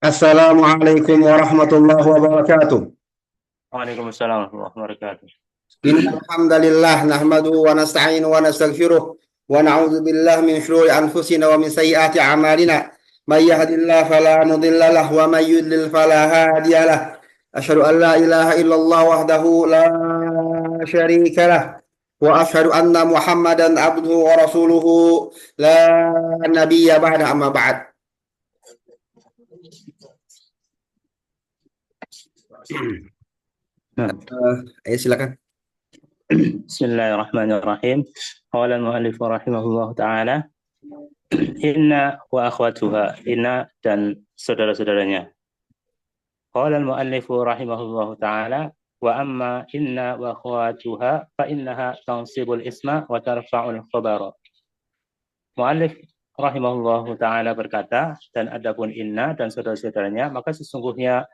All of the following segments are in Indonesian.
Assalamualaikum warahmatullahi wabarakatuh. Waalaikumsalam warahmatullahi wabarakatuh. Innal hamdalillah nahmaduhu wa nasta'inu wa nastaghfiruh wa na'udzu billahi min shururi anfusina wa min sayyiati a'malina. May yahdihillahu fala mudilla lahu wa may yudlil fala hadiya lahu. Asyhadu an la ilaha illallah wahdahu la syarika lah wa asyhadu anna Muhammadan abduhu wa rasuluhu la nabiyya ba'da amma ba'd. Ayo silakan. Bismillahirrahmanirrahim. Qala al-mu'allif rahimahullah ta'ala, inna wa akhwatuha, inna dan saudara-saudaranya. Qala al-mu'allif rahimahullah ta'ala, wa amma inna wa akhwatuha fa innaha tansibul isma wa tarfa'ul khabara. Mu'allif rahimahullah ta'ala berkata, dan adapun inna dan saudara-saudaranya, maka sesungguhnya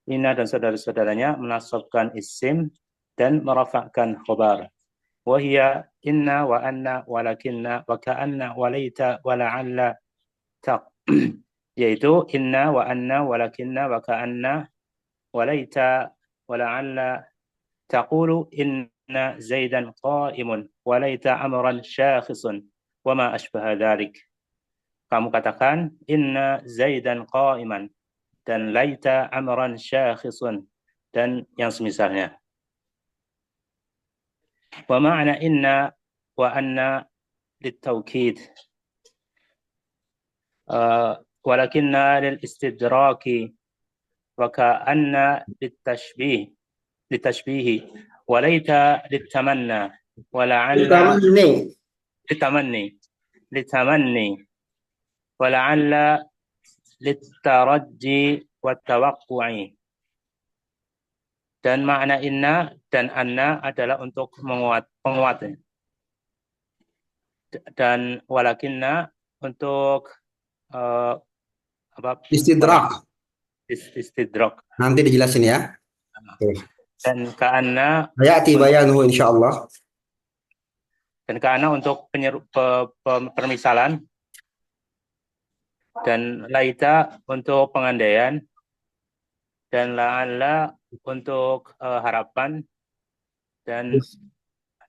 inna dan saudara-saudaranya menasabkan isim dan merafa'kan khobar. Wahia inna wa anna walakinna wa ka'anna wa laita wa la'alla taq. Yaitu inna wa anna walakinna wa ka'anna wa laita wa la'alla taqulu inna zaidan qa'imun wa laita amran syakhisun wa ma ashbaha dhalik. Kamu katakan inna zaidan qa'iman dan laita amran syakhisun dan yang semisalnya. Wa ma'na inna wa anna للتوكيد ولكننا للاستدراك وكأن للتشبيه وليت للتمنى ولعل للتمني ولعل للترجي والتوقع. Dan makna inna dan anna adalah untuk penguat. Dan walakinna untuk Istidrak. Istidrak. Nanti dijelasin ya. Oke. Dan ka'anna Hayati bayanuhu insyaallah. Dan ka'anna untuk permisalan. Dan laita untuk pengandaian. Dan la'alla untuk harapan, dan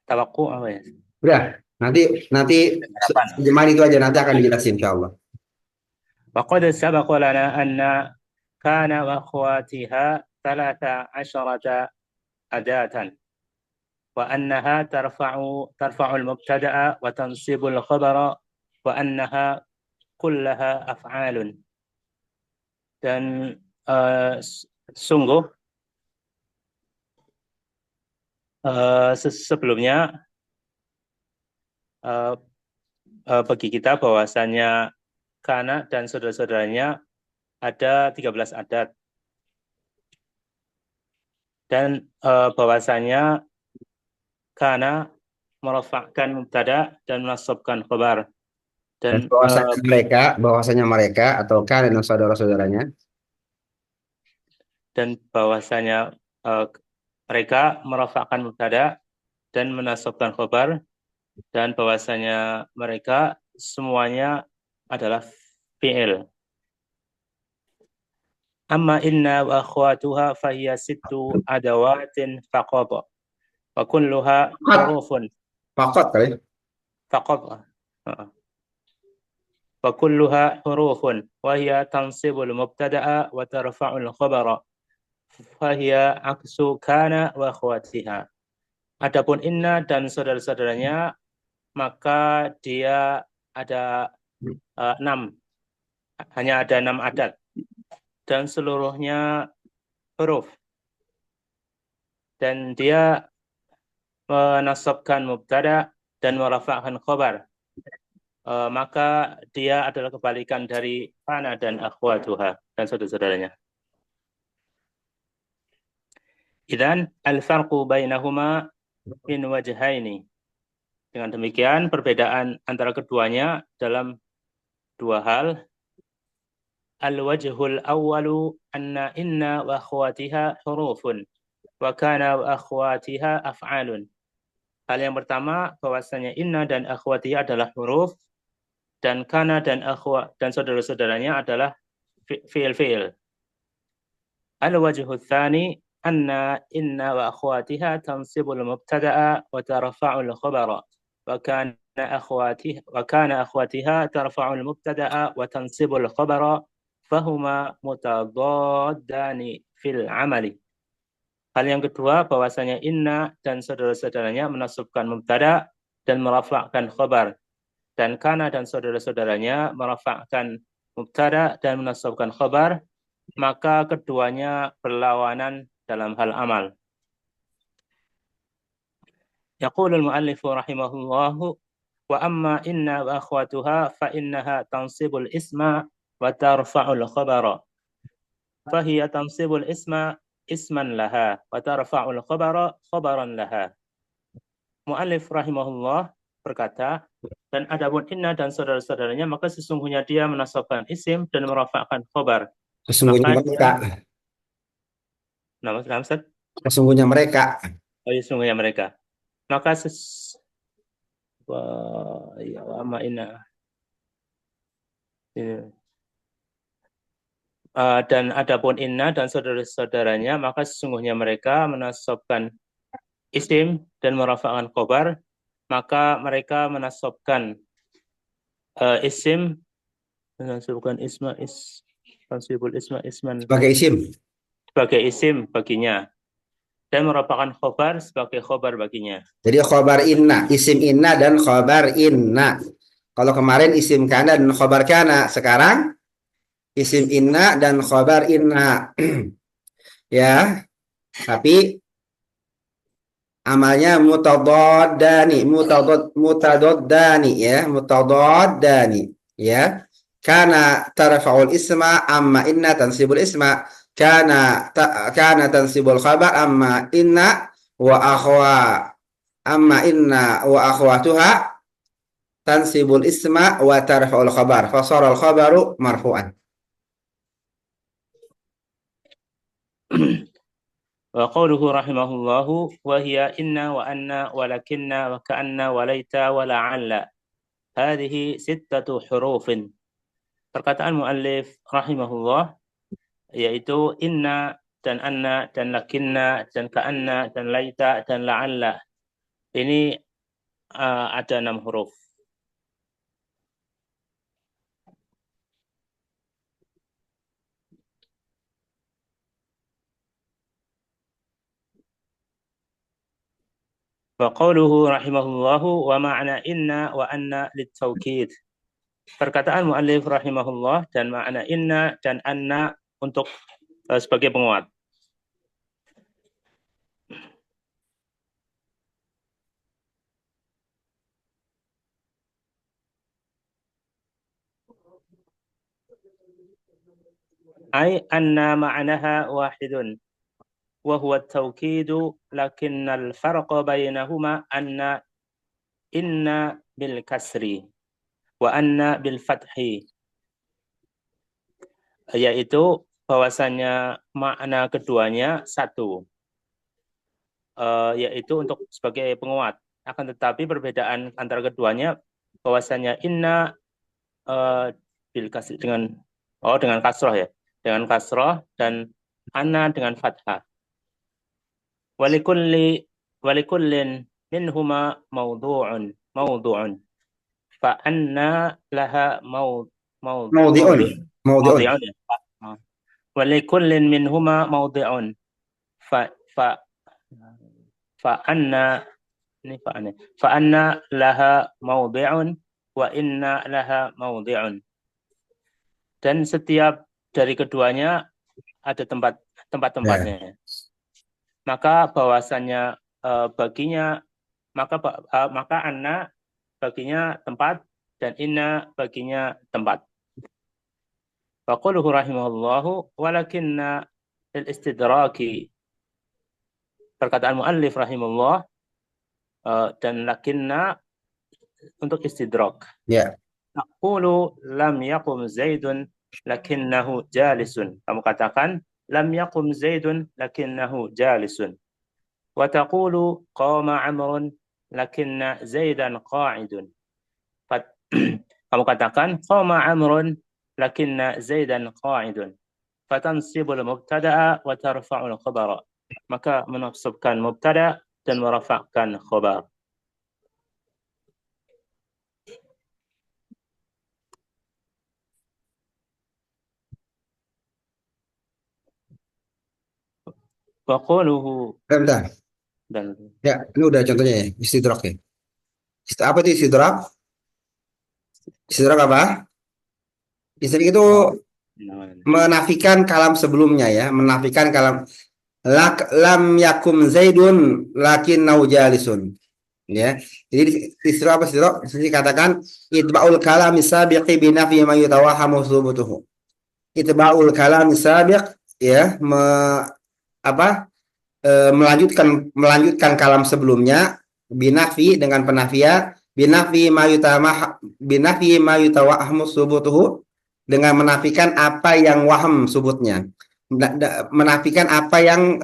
tawakku apa ya? Udah, nanti terjemahan itu aja, nanti akan dijelasin insyaallah. Wa qad sabaqa lana anna kana wa akhwatiha 13 adatan wa annaha tarfa'u al-mubtada'a wa tansibu al-khabara wa annaha kullaha af'alun. Dan sungguh sebelumnya bagi kita bahwasanya kana dan saudara-saudaranya ada 13 adat, dan bahwasanya kana merafa'kan mubtada dan menasabkan khabar, dan bahwasanya mereka atau kana dan saudara-saudaranya, dan bahwasanya mereka merafa'kan mubtada dan menasabkan khabar, dan bahwasanya mereka semuanya adalah fi'il. Amma inna wa akhwatuha fahiya 6 adawatin faqat wa kulluha hurufun. Faqat kali. Faqat. Wa kulluha hurufun wa hiya tansibul mubtada'a wa tarfa'ul khabara. Fahiya aksu kana wa akhwatiha. Adapun inna dan saudara-saudaranya, maka dia ada 6, hanya ada 6 adat, dan seluruhnya huruf, dan dia menasabkan mubtada dan merafa'kan khabar, maka dia adalah kebalikan dari kana dan akhwatuha dan saudara-saudaranya. Idzan al-farqu bainahuma min wajhaini. Dengan demikian, perbedaan antara keduanya dalam 2 hal. Al-wajhul awwalu anna inna wa akhwatiha hurufun wa kana wa akhwatiha af'alun. Hal yang pertama, bahwasanya inna dan akhwatiha adalah huruf, dan kana dan saudara-saudaranya adalah fi'il-fi'il. الوجه الثاني أن إن وأخواتها تنصب المبتدأ وترفع الخبر وكان أخواتها ترفع المبتدأ وتنصب الخبر فهما متضادان في العمل. Hal yang kedua, bahwasanya inna dan saudara-saudaranya menasabkan mubtada dan merafa'kan khabar, dan kana dan saudara-saudaranya merafa'kan mubtada dan menasabkan khabar, maka keduanya berlawanan dalam hal amal. Yaqulu al-muallif rahimahullah wa amma inna wa akhwatuha fa innaha tansibul isma wa tarfa'ul khabara fa hiya tansibul isma isman laha wa tarfa'ul khabara khabaran laha. Muallif rahimahullah berkata, dan adapun inna dan saudara-saudaranya maka sesungguhnya dia menasabkan isim dan merafa'kan khabar. Sesungguhnya mereka. Nama Ustaz? Sesungguhnya mereka. Oh ya, sesungguhnya mereka. Maka dan adapun inna dan saudara-saudaranya maka sesungguhnya mereka menasabkan isim dan merafa'kan khabar, maka mereka menasabkan isim menasabkan tansibul isma isman sebagai isim baginya dan merafa'kan khabar sebagai khabar baginya. Jadi khabar inna, isim inna dan khabar inna. Kalau kemarin isim kana dan khabar kana, sekarang isim inna dan khabar inna. Ya, tapi amalnya mutadaddani ya. Kana tarfa'ul isma amma inna tansibul isma, kana tansibul khabar amma inna wa akhwatuha tansibul isma wa tarfa'ul khabar fasara al khabaru marfu'an. Wa qawluhu rahimahullahu wa hiya inna wa anna wa lakinna wa ka'anna wa laita wa la'alla. Hadhihi sittatu hurufin. Perkataan muallif rahimahullah yaitu inna dan anna dan lakinna dan ka'anna dan laita dan la'alla. Ini ada 6 huruf. Wa qawluhu rahimahullahu wa ma'na inna wa anna litawkid. Perkataan muallif rahimahullah dan makna inna dan anna untuk sebagai penguat. Ai anna ma'naha wahidun wa huwa at-tawkid lakin al-farq bainahuma anna inna bil kasri wa anna bil fathi, yaitu bahwasanya makna keduanya satu, yaitu untuk sebagai penguat. Akan tetapi perbedaan antara keduanya bahwasanya inna bil kasri dengan kasroh ya, dengan kasroh, dan anna dengan fathah. Walikullin minhuma mawdu'un fa anna laha mawdi'un. Walikullin minhuma mawdi'un fa anna laha mawdi'un wa inna laha mawdi'un. Dan setiap dari keduanya ada tempat-tempatnya. Maka bahwasanya baginya maka anna baginya tempat dan inna baginya tempat. Wa quluhu rahimahullahu walakinna al-istidraki. Perkataan muallif rahimahullah dan lakinna untuk istidrak. Ya. Naqulu lam yaqum Zaidun lakinnahu jalisun. Kamu katakan lam yaqum Zaidun lakinnahu jalisun. Wa taqulu qama Amrun lakinna Zaidan qa'idun. Kamu katakan qama Amrun lakinna Zaidan qa'idun. fatansibul mubtada'a wa tarfa'ul khabara. Maka menasabkan mubtada dan merafa'kan khabar. Wa qawluhu Bentar. dan Ya, ini udah contohnya ya, istidrak ya. Apa itu istidrak? Istidrak apa? Istidrak itu menafikan kalam sebelumnya ya, menafikan kalam lam yakum zaidun lakin jalisun. Ya. Jadi istidrak apa istidrak? Jadi katakan itba'ul kalam sabiqi bi nafi ma yutawahamu thubutuhu. Itba'ul kalam sabiq ya, apa? Melanjutkan kalam sebelumnya binafi dengan penafian binafi ma yutawahhamu subutuhu dengan menafikan apa yang waham subutnya, menafikan apa yang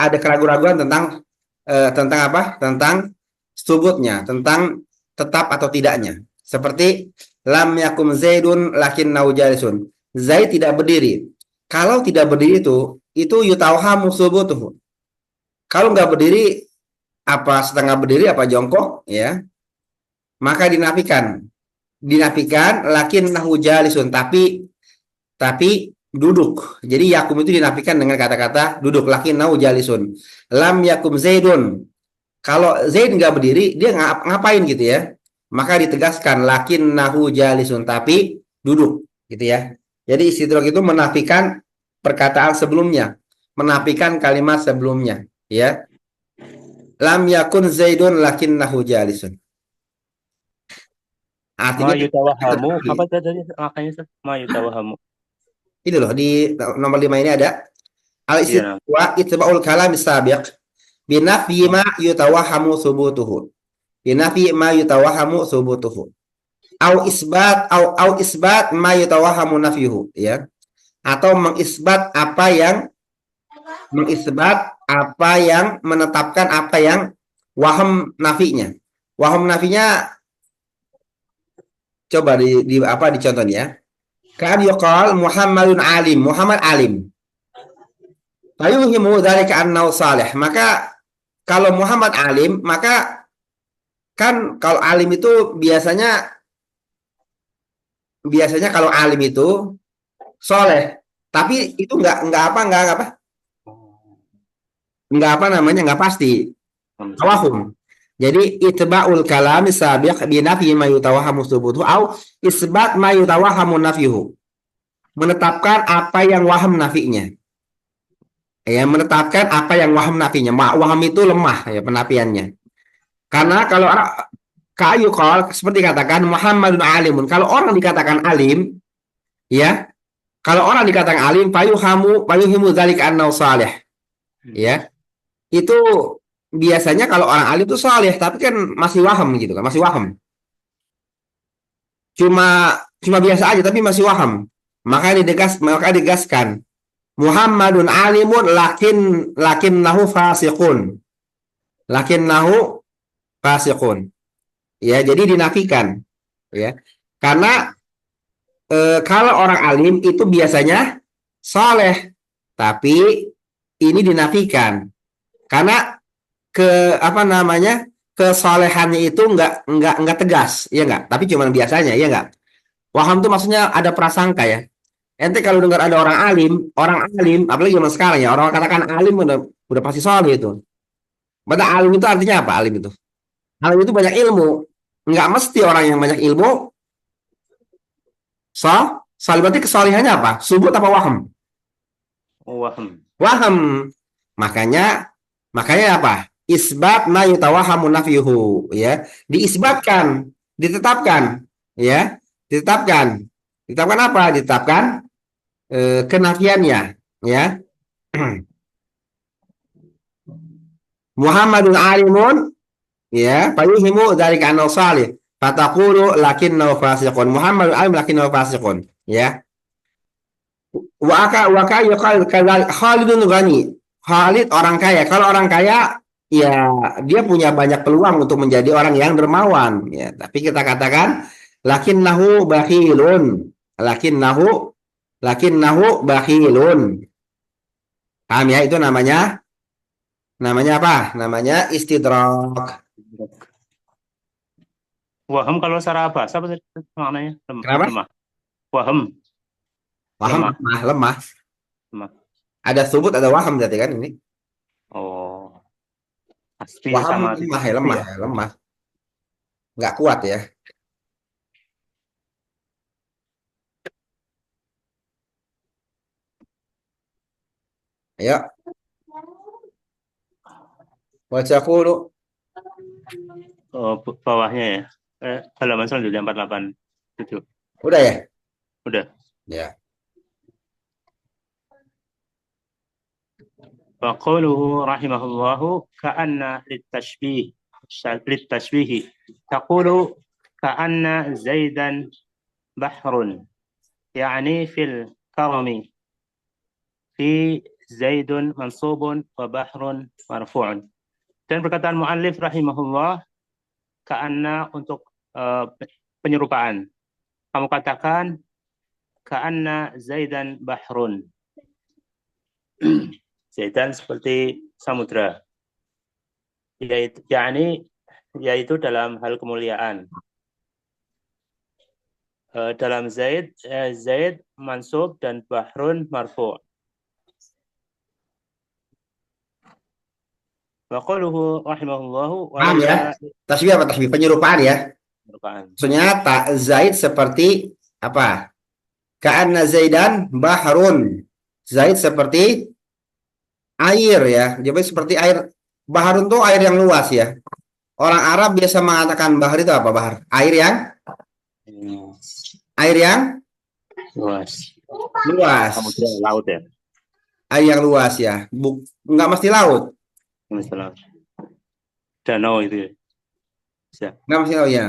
ada keraguan-raguan tentang apa, tentang subutnya, tentang tetap atau tidaknya, seperti lam yakum zaidun lakin jalisun, Zaid tidak berdiri. Kalau tidak berdiri itu yutawahhamu subutuhu. Kalau nggak berdiri, apa setengah berdiri, apa jongkok, ya, maka dinafikan lakin jalisun, tapi duduk. Jadi yakum itu dinafikan dengan kata-kata duduk, lakin jalisun. Lam yakum zaidun. Kalau Zaid nggak berdiri, dia ngapain gitu ya? Maka ditegaskan lakin jalisun, tapi duduk, gitu ya. Jadi istidrak itu menafikan perkataan sebelumnya, menafikan kalimat sebelumnya. Ya, lam yakun zaidun lakinnahu jalisun. Artinya ma yutawahamu, apa tadi makanya ma yutawahamu. Ini loh di nomor 5 ini ada al-istidrak itba'ul kalam sabiq binafyi ma yutawahamu thubutuhu. Binafyi ma yutawahamu thubutuhu. Au isbat ma yutawahamu nafyuhu, ya. Atau mengisbat apa yang menetapkan apa yang waham nafinya. Waham nafinya coba dicontoh ya. Kan yuqal Muhammadun alim, Muhammad alim. Fayuhimu dzalika annahu salih. Maka kalau Muhammad alim, maka kan kalau alim itu biasanya kalau alim itu soleh. Tapi itu nggak pasti. Tawahum. Jadi itba'ul kalam sabiq bi nafyi ma yutawahamu thubutu au isbat ma yutawahamu nafyuhu. Menetapkan apa yang waham nafinya. Ya, menetapkan apa yang waham nafinya. Waham itu lemah ya penafiannya. Karena kalau kayu seperti katakan Muhammadun alimun. Kalau orang dikatakan alim, ya. Kalau orang dikatakan alim, fayuhimu dzalika annahu salih. Ya. Itu biasanya kalau orang alim itu saleh, tapi kan masih waham gitu kan, masih waham. Cuma biasa aja tapi masih waham. Maka digaskan Muhammadun alimun lakinnahu fasiqun. Lakinnahu fasiqun. Ya, jadi dinafikan. Ya. Karena kalau orang alim itu biasanya saleh, tapi ini dinafikan. Karena kesalehannya itu nggak tegas, ya nggak, tapi cuma biasanya, ya nggak. Waham itu maksudnya ada prasangka ya. Ente kalau dengar ada orang alim, apalagi zaman sekarang ya, orang katakan alim udah pasti saleh itu. Padahal alim itu artinya apa? Alim itu banyak ilmu. Nggak mesti orang yang banyak ilmu saleh. Berarti kesalehannya apa? Subut apa waham? Waham. Makanya apa? Isbat ma yutawahamu nafyuhu, ya. Diisbatkan, ditetapkan, ya. Ditetapkan apa? Ditetapkan kenafiannya, ya. Muhammadun alimun, ya, fayuhimu dzalika annahu salih. Fataqulu lakinnahu fasiqun. Muhammadun alim lakinnahu fasiqun, ya. Wa ka yuqal Khalidun ghani. Khalid orang kaya. Kalau orang kaya, ya dia punya banyak peluang untuk menjadi orang yang dermawan. Ya, tapi kita katakan lakinnahu bakhilun. Lakinnahu Lakinnahu bakhilun. Paham ya? Itu namanya apa? Namanya istidrak. Waham kalau secara bahasa apa tadi maknanya? Kenapa? Lemah. Waham, Waham lemah, lemah, lemah. lemah. Ada subut, ada waham berarti kan ini. Oh, pasti Waham sama lemah tidak ya, pasti lemah ya. ya, lemah. Nggak kuat ya. Ayo, baca dulu. Oh, bawahnya ya. Halaman selanjutnya 48. Itu. Udah ya? Udah. Ya. وقوله رحمه الله كأن للتشبيه تقول كأن زيدا بحر يعني في الكرم في زيد منصوب وبحر مرفوع. Dan perkataan muallif rahimahullah ka'anna untuk penyerupaan. Kamu katakan ka'anna Zaidan bahrun. Zaidan seperti samudra. Yaitu dalam hal kemuliaan. Dalam Zaid mansub dan bahrun marfu'. Wa qaluhu rahimahullahu wa Paham ya? laisa Tasbih apa tasbih? Penyerupaan ya. penyerupaan. Maksudnya tak Zaid seperti apa? Ka'anna Zaidan bahrun. Zaid seperti air ya. Jadi seperti air. Baharun tuh air yang luas ya. Orang Arab biasa mengatakan bahar itu apa? Bahar. Air yang Luas. luas. Samudra laut ya. Air yang luas ya. Nggak mesti laut. Misalnya danau itu ya. Bisa. Nggak mesti laut ya.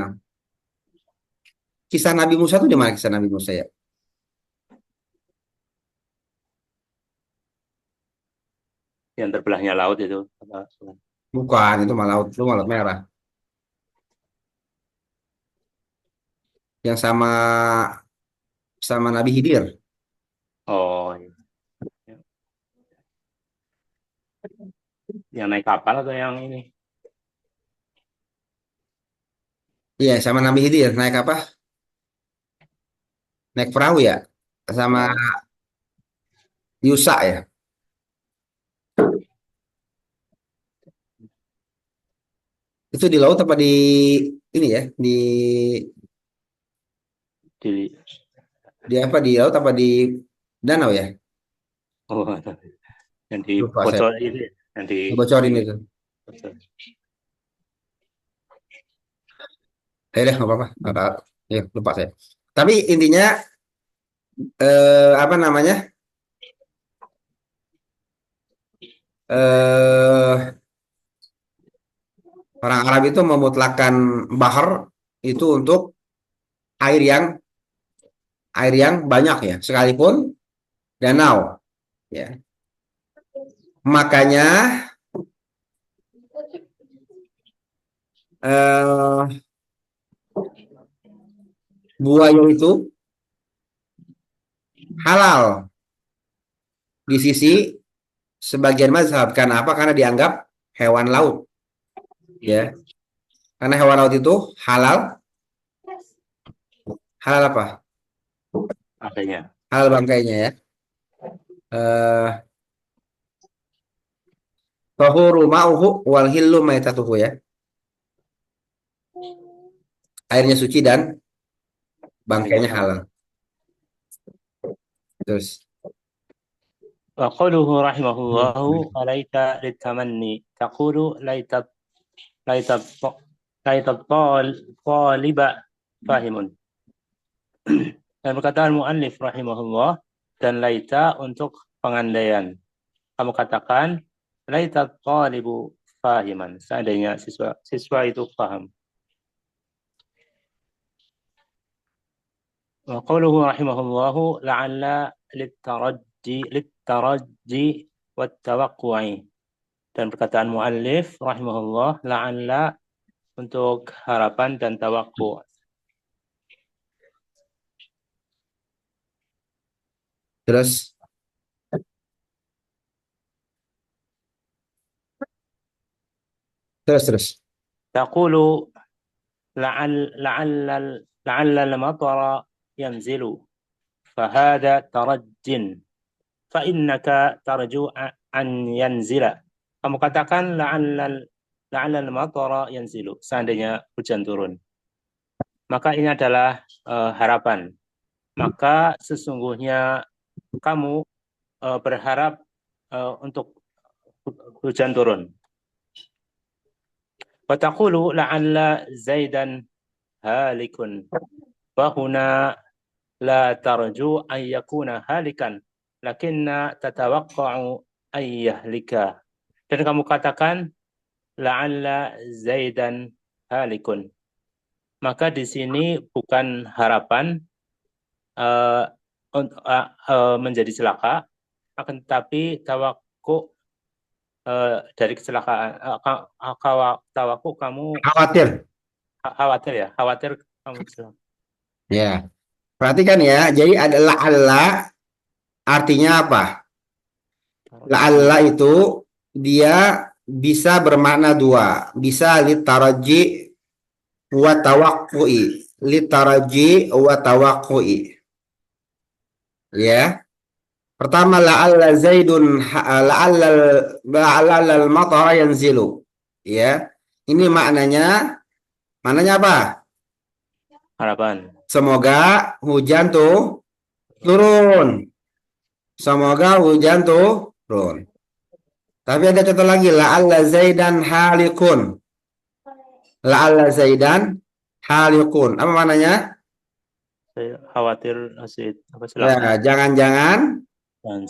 Kisah Nabi Musa itu di mana kisah Nabi Musa ya? Yang terbelahnya laut itu. Bukan, itu malah laut, itu malah laut merah. Yang sama sama Nabi Khidir. Oh, iya. Yang naik kapal atau yang ini? Iya, sama Nabi Khidir naik apa? Naik perahu ya? Sama Oh, Yusa ya? Itu di laut apa ini ya? di Di apa di laut apa di danau ya? oh, yang di Lupa saya. bocor itu ya? Yang Bocorin itu. bocor. Nggak apa-apa. Ya, lupa saya. Tapi intinya apa namanya? Eh Orang Arab itu memutlakkan bahar itu untuk air yang banyak ya, sekalipun danau ya. Makanya eh, buaya itu halal di sisi sebagian mazhab. Karena apa? Karena dianggap hewan laut ya. Karena hewan laut itu halal, halal apa? Adanya. Halal bangkainya ya. Eh Tahuru ma'uhu wal hillu maitatuhu ya. Airnya suci dan Adanya bangkainya halal. halal. Terus وقوله رحمه الله وليت للتمني تقول ليت الطالب فاهم. Dan perkataan muallif rahimahullah dan laita untuk pengandaian. Kamu katakan laita talibu fahiman. Seandainya siswa itu paham. Wa qawluhu rahimahullahu la'alla littaraji wat tawaqqu'i. Dan perkataan muallif rahimahullah la'alla untuk harapan dan tawakku. Terus terus. تقول لعل المطر ينزل فهذا ترج فإنك ترجو أن ينزل. Kamu katakan la'allal matara yanzilu, seandainya hujan turun. Maka ini adalah harapan. Maka sesungguhnya kamu berharap untuk hujan turun. Wa taqulu la'alla zaidan halikun. Fahuna la tarju an yakuna halikan lakinna tatawaqqa'u an yahlika. Dan kamu katakan la'alla zaidan halikun. Maka di sini bukan harapan menjadi celaka, akan tetapi tawakku dari kecelakaan. Tawakku kamu Khawatir. khawatir ya, khawatir kamu celaka. Ya. Perhatikan ya. Jadi ada la'alla artinya apa? La'alla itu dia bisa bermakna dua. Bisa litaraji wa tawakku'i. Litaraji wa tawakku'i. Ya. Pertama la'alla zaidun la'alla al-matara yanzilu. Ya. Ini maknanya apa? Harapan. Semoga hujan tuh turun. Semoga hujan turun. Tapi ada contoh lagi la'alla zaidan halikun. La'alla zaidan halikun. Apa maknanya? Saya khawatir apa Ya, celaka. jangan-jangan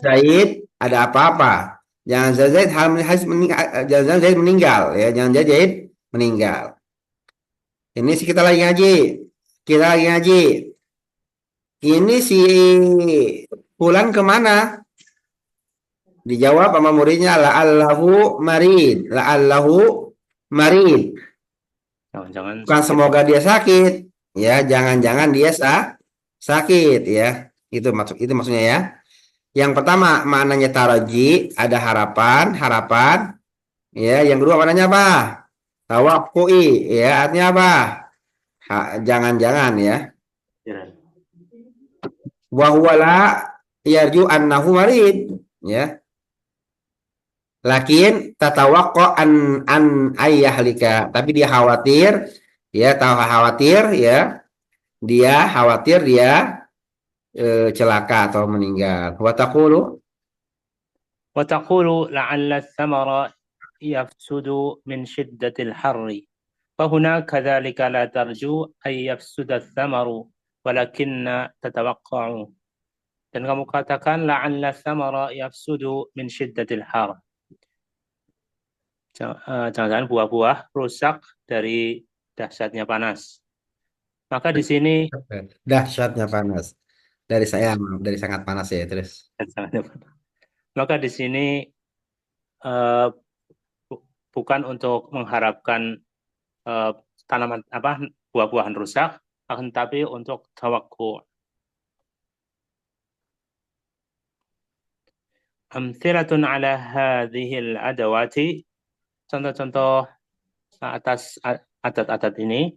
Zaid ada apa-apa. Jangan Zaid jangan Zaid meninggal ya, jangan Zaid meninggal. Ini sih kita lagi ngaji. Kita lagi ngaji. Ini si Fulan kemana? Dijawab sama muridnya la'allahu marid. La'allahu marid. Jangan-jangan Bukan sakit. semoga dia sakit. Ya, jangan-jangan dia sakit ya. Itu maksudnya ya. Yang pertama maknanya taraji, ada harapan, harapan. Ya, yang kedua maknanya apa? Tawakkui, ya, artinya apa? Jangan-jangan ya. Wa huwa la yarju annahu marid, ya. Lakin tatawaqqa an ayyahlika, tapi dia khawatir, ya, khawatir dia celaka atau meninggal. Wa taqulu وتقول لعل الثمر يفسد من شدة الحر فهنا كذلك لا ترجو أن يفسد الثمر ولكن تتوقع. Dan kamu katakan la'alla thamara yafsudu min syiddatil har. Jangan-jangan buah-buah rusak dari dahsyatnya panas. Maka di sini dahsyatnya panas. Dari sangat panas ya, terus. maka di sini bukan untuk mengharapkan tanaman buah-buahan rusak, akan tapi untuk tawakku. Amthilatun ala hadhil adawati, contoh-contoh atas adat-adat ini.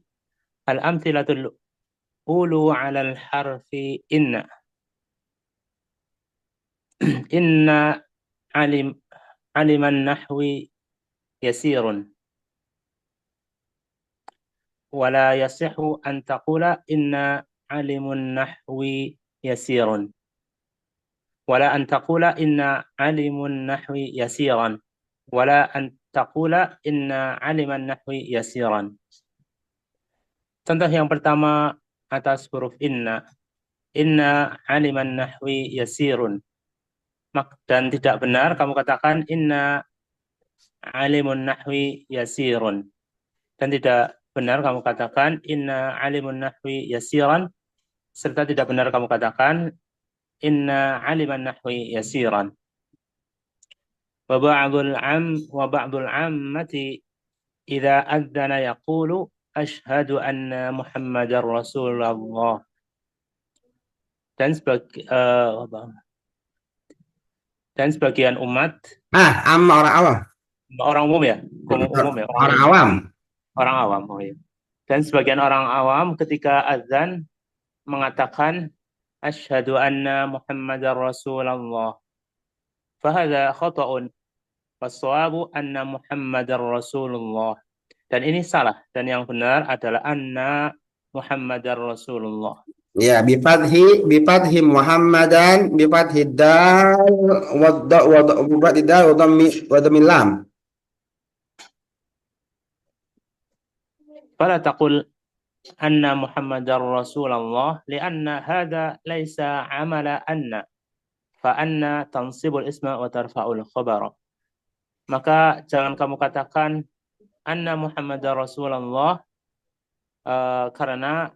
Al-amthilatul ulu ala al-harfi inna. Inna aliman nahwi yasirun. ولا يصح أن تقول إن علم النحو يسير ولا أن تقول إن علم النحو يسيرا ولا أن تقول إن علم النحو يسيرا. Contoh yang pertama atas huruf inna aliman nahwi yasirun, dan tidak benar kamu katakan inna alimun nahwi yasirun, dan tidak benar kamu katakan inna alimun nahwi yasiran, serta tidak benar kamu katakan inna aliman nahwi yasiran. Wa ba'dul ammati idza adzana yaqulu asyhadu anna Muhammadar Rasulullah. Dan Dan sebagian umat, Amma orang awam. orang umum ya, umum ya, Orang awam. orang awam. Oh iya. Dan sebagian orang awam ketika azan mengatakan asyhadu anna Muhammadar Rasulullah. Fahadha khata'un. Wassawabu anna Muhammadar Rasulullah. Dan ini salah. Dan yang benar adalah anna Muhammadar Rasulullah. Ya, bifadhi Muhammadan bifadhi dal bifadhi dal wa dhammil lam. فلا تقل أن محمدar Rasulullah لأن هذا ليس عمل أن فأن تنصب الاسم وترفع الخبر. Maka jangan kamu katakan anna Muhammadar Rasulullah karena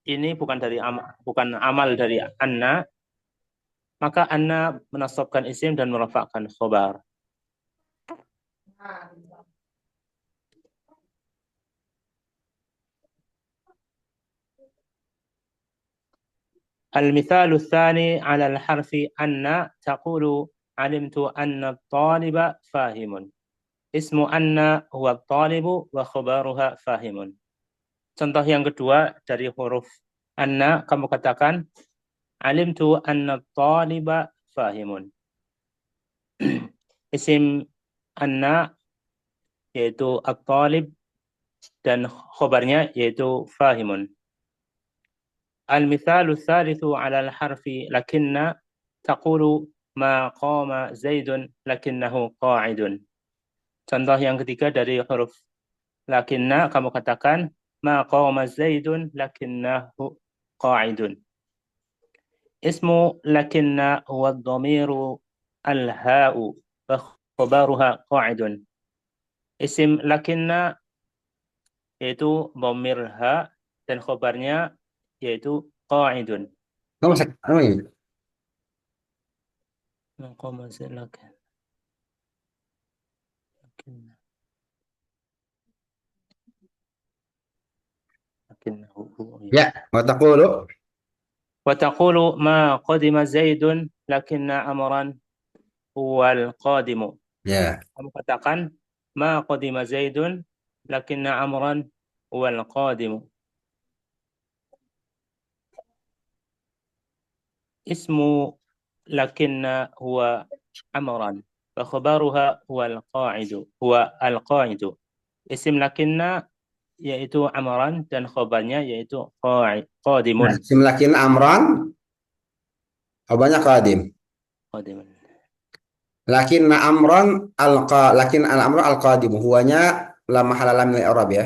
ini bukan amal dari anna, maka anna menasabkan isim dan merafa'kan khobar. المثال الثاني على الحرف أن تقول علمت أن الطالب فاهم. اسم أن هو الطالب وخبرها فاهم. Contoh yang kedua dari huruf anna, kamu katakan alimtu anna taliba fahimun. Isim anna yaitu at-talib dan khobarnya yaitu fahimun. Al-mithalu tsalitsu 'ala al-harfi lakinna taqulu ma qama zaidun lakinnahu qa'idun. Contoh yang ketiga dari huruf lakinna, kamu katakan ma qama zaidun lakinnahu qa'idun. Ismu lakinna huwa ad-dhamiru al-ha'u wa khabaruha qa'idun. Isim lakinna yaitu dhamir ha dan khabarnya yaitu qa'idun. Ma qama zaidun Ya, wataqulu. Wataqulu ma qadima zaidun lakinna amran huwal qadimu. Ya. Kamu katakan ma qadima zaidun lakinna amran huwal qadimu. Ismu lakinna huwa amran wa khabaruha huwal qa'idu. Huwa al-qa'idu. Isim lakinna yaitu amran dan khabarnya yaitu qadimun. Nah, isim lakin amran, khabarnya qadim. Qadimun. Lakin amran lakin al-amru al-qadim. Huwanya la mahala min al-i'rab ya.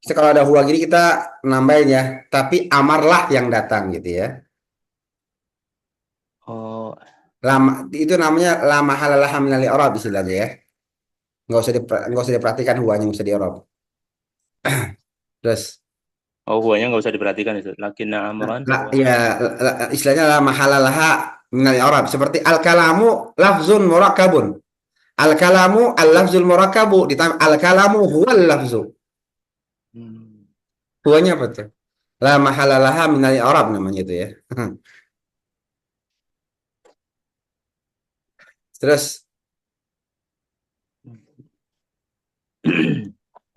Jadi kalau ada huwa gini kita nambahin ya, tapi amarlah yang datang gitu ya. Oh, Itu namanya la mahala laha min al-i'rab istilahnya ya. Nggak usah diperhatikan huwanya, nggak usah di-i'rab. Terus huwanya nggak usah diperhatikan itu. Lakinna amran. istilahnya la mahala laha min al-i'rab, seperti al-kalamu lafzun murakkabun. Al-kalamu al-lafzul murakkabu, ditambah al-kalamu huwal lafzu. Huwanya apa tuh? La mahala laha min al-i'rab namanya itu ya. Terus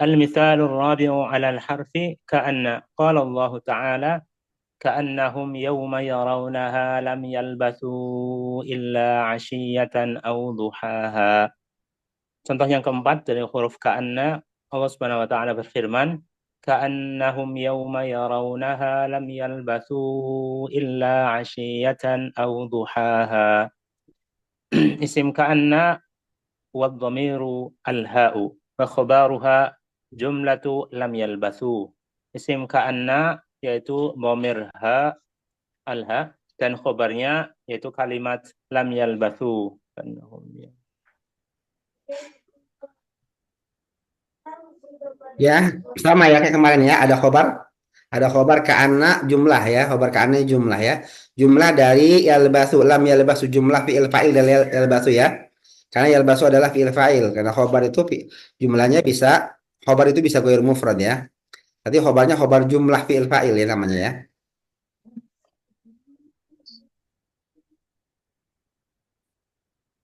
المثال الرابع على الحرف كأن قال الله تعالى كأنهم يوم يرونها لم يلبثوا إلا عشية أو ضحاها. Contoh yang keempat dari huruf ka'anna, Allah Subhanahu wa taala berfirman, ka'annahum yawma yarawnaha lam yalbathu illa 'ashiyatan aw duhaha. Isim ka'anna wa dhamiru al-ha'u wa khabaruha jumlatu lam yalbathu. Isim ka'anna yaitu dhamir ha al-ha dan khabarnya yaitu kalimat lam yalbathu. ya sama ya kayak kemarin ya, ada khobar ka'anna jumlah ya, khobar ka'anna jumlah ya, jumlah dari yalbasu, lam yalbasu jumlah fi'il fa'il dari yalbasu ya, karena yalbasu adalah fi'il fa'il, karena khobar itu jumlahnya bisa, khobar itu bisa ghair mufrad ya, nanti khobarnya khobar jumlah fi'il fa'il ya namanya ya.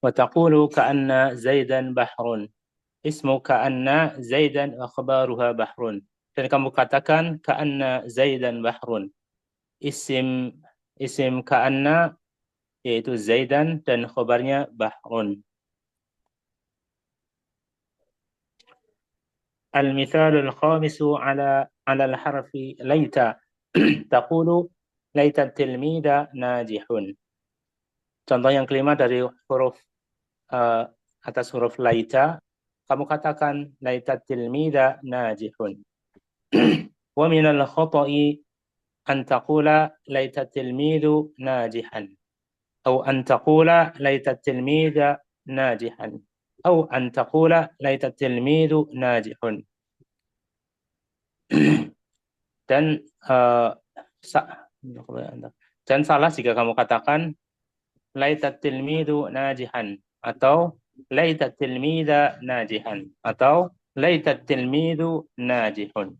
وتقول كأن زيدا بحر. Ismu ka'anna Zaidan wa khabaruha bahrun. Dan kamu katakan ka'anna Zaidan bahrun. Isim ka'anna yaitu Zaidan dan khabarnya bahrun. المثال الخامس على الحرف ليت تقول ليت التلميذ ناجح. Contoh yang kelima dari huruf atas huruf laita, kamu katakan laita tilmida najihun. Wa minal khata'i an taqula laita tilmidu najihan. Atau an taqula laita tilmida najihan. Atau an taqula laita tilmidu najihun. Dan dan salah jika kamu katakan laita tilmidu najihan atau laita tilmida najihan atau laita tilmidu najihun.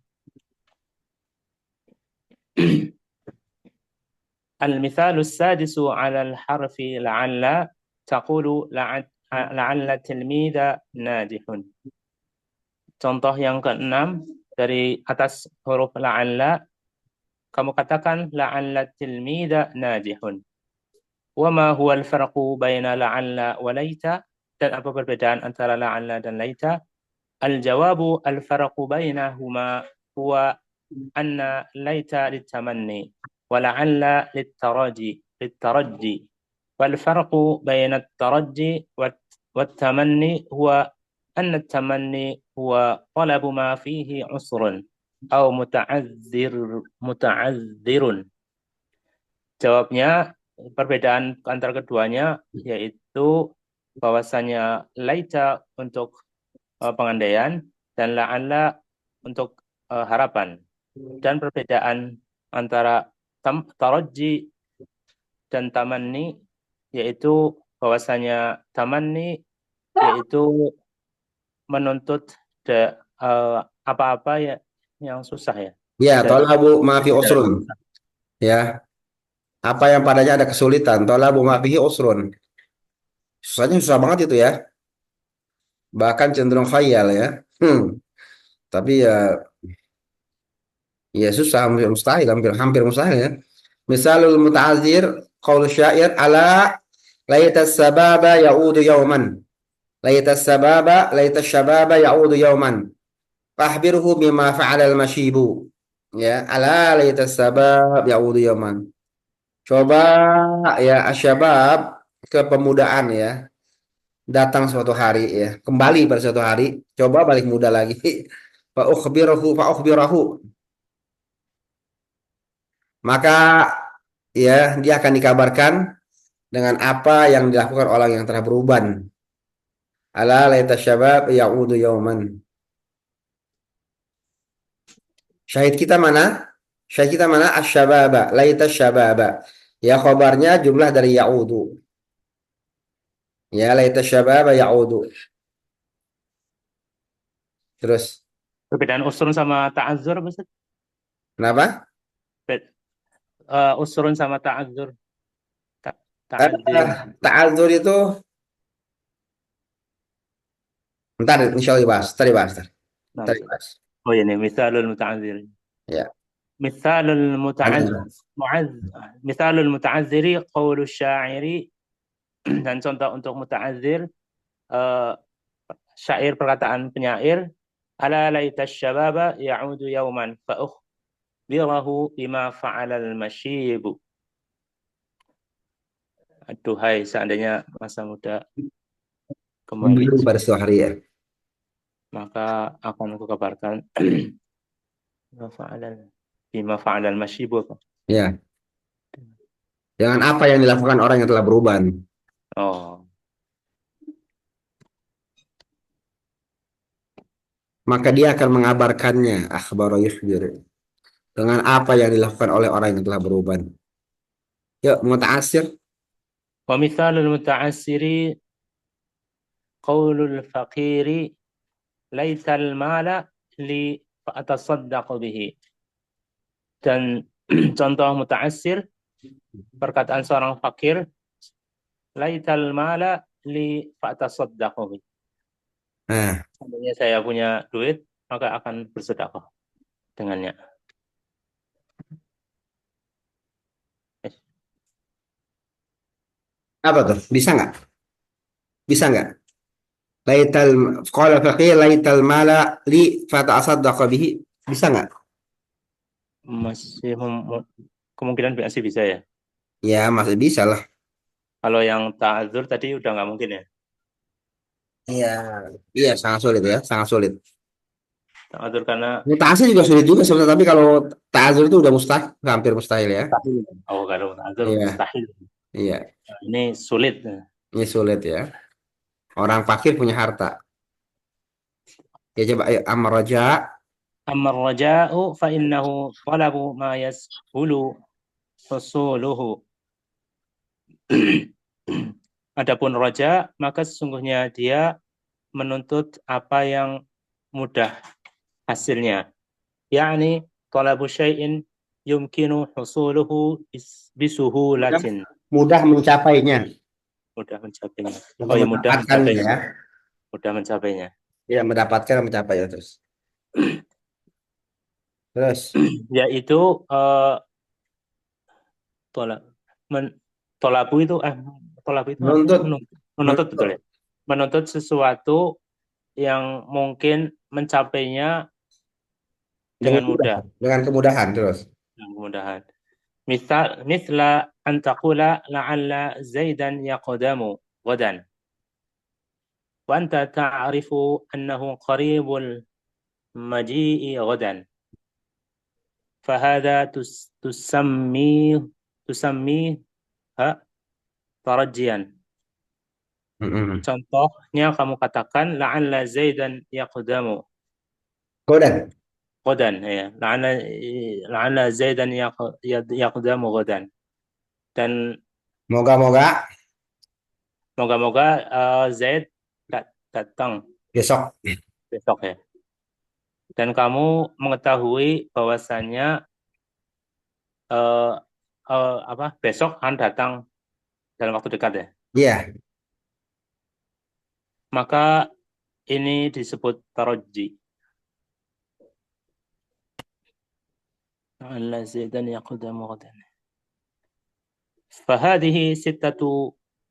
المثال السادس على الحرف لعل تقول لعل التلميذ ناجح. Contoh yang keenam dari atas huruf la'alla, kamu katakan la'alla tilmida najihun. Wa ma huwa al-farqu baina la'alla wa laita? Dan apa perbedaan antara la'alla dan laita? Al-jawabu al-farqu bainahuma huwa anna laita litamanni wa la'alla littaraji. Wal farqu baina at-taraji wat-tamanni huwa أن التمني هو طلب ما فيه عسر أو متعذر. Jawabnya, perbedaan antara keduanya yaitu bahwasanya laita untuk pengandaian dan la'alla untuk harapan. Dan perbedaan antara taraji dan tamanni yaitu bahwasanya tamanni yaitu menuntut apa-apa ya yang susah ya. Ya, tolabu ma fi usrun. Ya, apa yang padanya ada kesulitan. Tolabu ma fihi usrun. Susahnya susah banget itu ya. Bahkan cenderung khayal ya. Tapi ya susah, hampir mustahil, hampir mustahil ya. Misalul muta'adzir qaul syair ala laitas sababa ya'udu yawman. Laitas sababa laitas syababa ya'udu yawman. Fahbirhu bima fa'ala al-mashibu. Ya, ala laitas sabab ya'udu yawman. Coba ya asyabab, kepemudaan ya, datang suatu hari ya, kembali pada suatu hari, coba balik muda lagi. Fa ukhbirahu. Maka ya dia akan dikabarkan dengan apa yang dilakukan orang yang telah beruban. Ala laita syabab ya'udu yauman. Syahid kita mana? Syahid kita mana? Asyababa, laita syababa. Ya khabarnya jumlah dari ya'udu. Ya laita syababa ya'udu. Terus Perbedaan usrun sama ta'azzur, Ustaz? kenapa? Usrun sama ta'azzur. Ta'adzir. Ta'adzur itu ntar insya Allah dibahas. Ntar dibahas. Oh ya, ini misalul muta'azzir. Ya. Misalul muta'azziri qawlu syairi. Dan contoh untuk muta'azzir, syair perkataan penyair, ala laita syababa ya'udu yawman fa ukhbirahu bima fa'alal masyibu. Aduhai, seandainya masa muda kembali pada suatu hari ya. maka akan aku kabarkan bima fa'alal masyibu. Ya. Dengan apa yang dilakukan orang yang telah beruban. Oh. Maka dia akan mengabarkannya, akhbara yukhbir, dengan apa yang dilakukan oleh orang yang telah beruban. Yuk, muta'assir. Wa mithalul muta'assiri qaulul faqiri laisal mala li fa'atasaddaq bihi. Dan contoh muta'assir, perkataan seorang fakir, laital mala li fa'tasaddaqu bi. Nah, Seandainya saya punya duit, maka akan bersedekah dengannya. apa tuh? Bisa nggak? Bisa nggak? Laital qala faqih laital mala li fata'asaddaqa bihi. Bisa nggak? Masih kemungkinan masih bisa ya. Ya, masih bisa lah. Kalau yang ta'adzur tadi udah nggak mungkin ya. Iya, iya sangat sulit ya, sangat sulit. Ta'adzur karena Mutasi juga sulit juga sebenarnya, tapi kalau ta'azur itu udah mustahil, hampir mustahil ya. mustahil. Oh, kalau ta'adzur Iya, mustahil. iya, Nah, ini sulit. ini sulit ya. Orang fakir punya harta. Ya coba ayo amar raja. Amma raja'u fa innahu talabu ma yashulu husuluhu. Adapun raja, maka sesungguhnya dia menuntut apa yang mudah hasilnya. Yani talabu syai'in yumkinu husuluhu Mudah, bisuhulatin. mudah mencapainya, Mudah mencapainya. untuk Oh ya, mudah mendapatkannya mencapainya. ya. Mudah mencapainya. Ya, mendapatkan dan mencapai ya, terus. Terus Yaitu tolak tolabu itu tolabu itu apa? menuntut, Menuntut menuntut betul ya. Menuntut sesuatu yang mungkin mencapainya dengan dengan mudah, mudah, dengan kemudahan terus. dengan kemudahan. Misla an taqula la'alla Zaidan yaqdamu ghadan wa anta ta'rifu annahu qaribul maji'i ghadan. Fahada tusammiha tarajian. Mm-mm. Contohnya kamu katakan la'alla Zaidan yaqdamu Godan. ghadan ya. La'alla Zaidan yaqdamu ghadan. Dan Moga-moga moga-moga Zaid datang besok. besok ya. Dan kamu mengetahui bahwasannya eh, besok akan datang dalam waktu dekat ya. Iya. Maka ini disebut taroji. La'alla Zaidan yaqdamu ghadan. فهذه ستة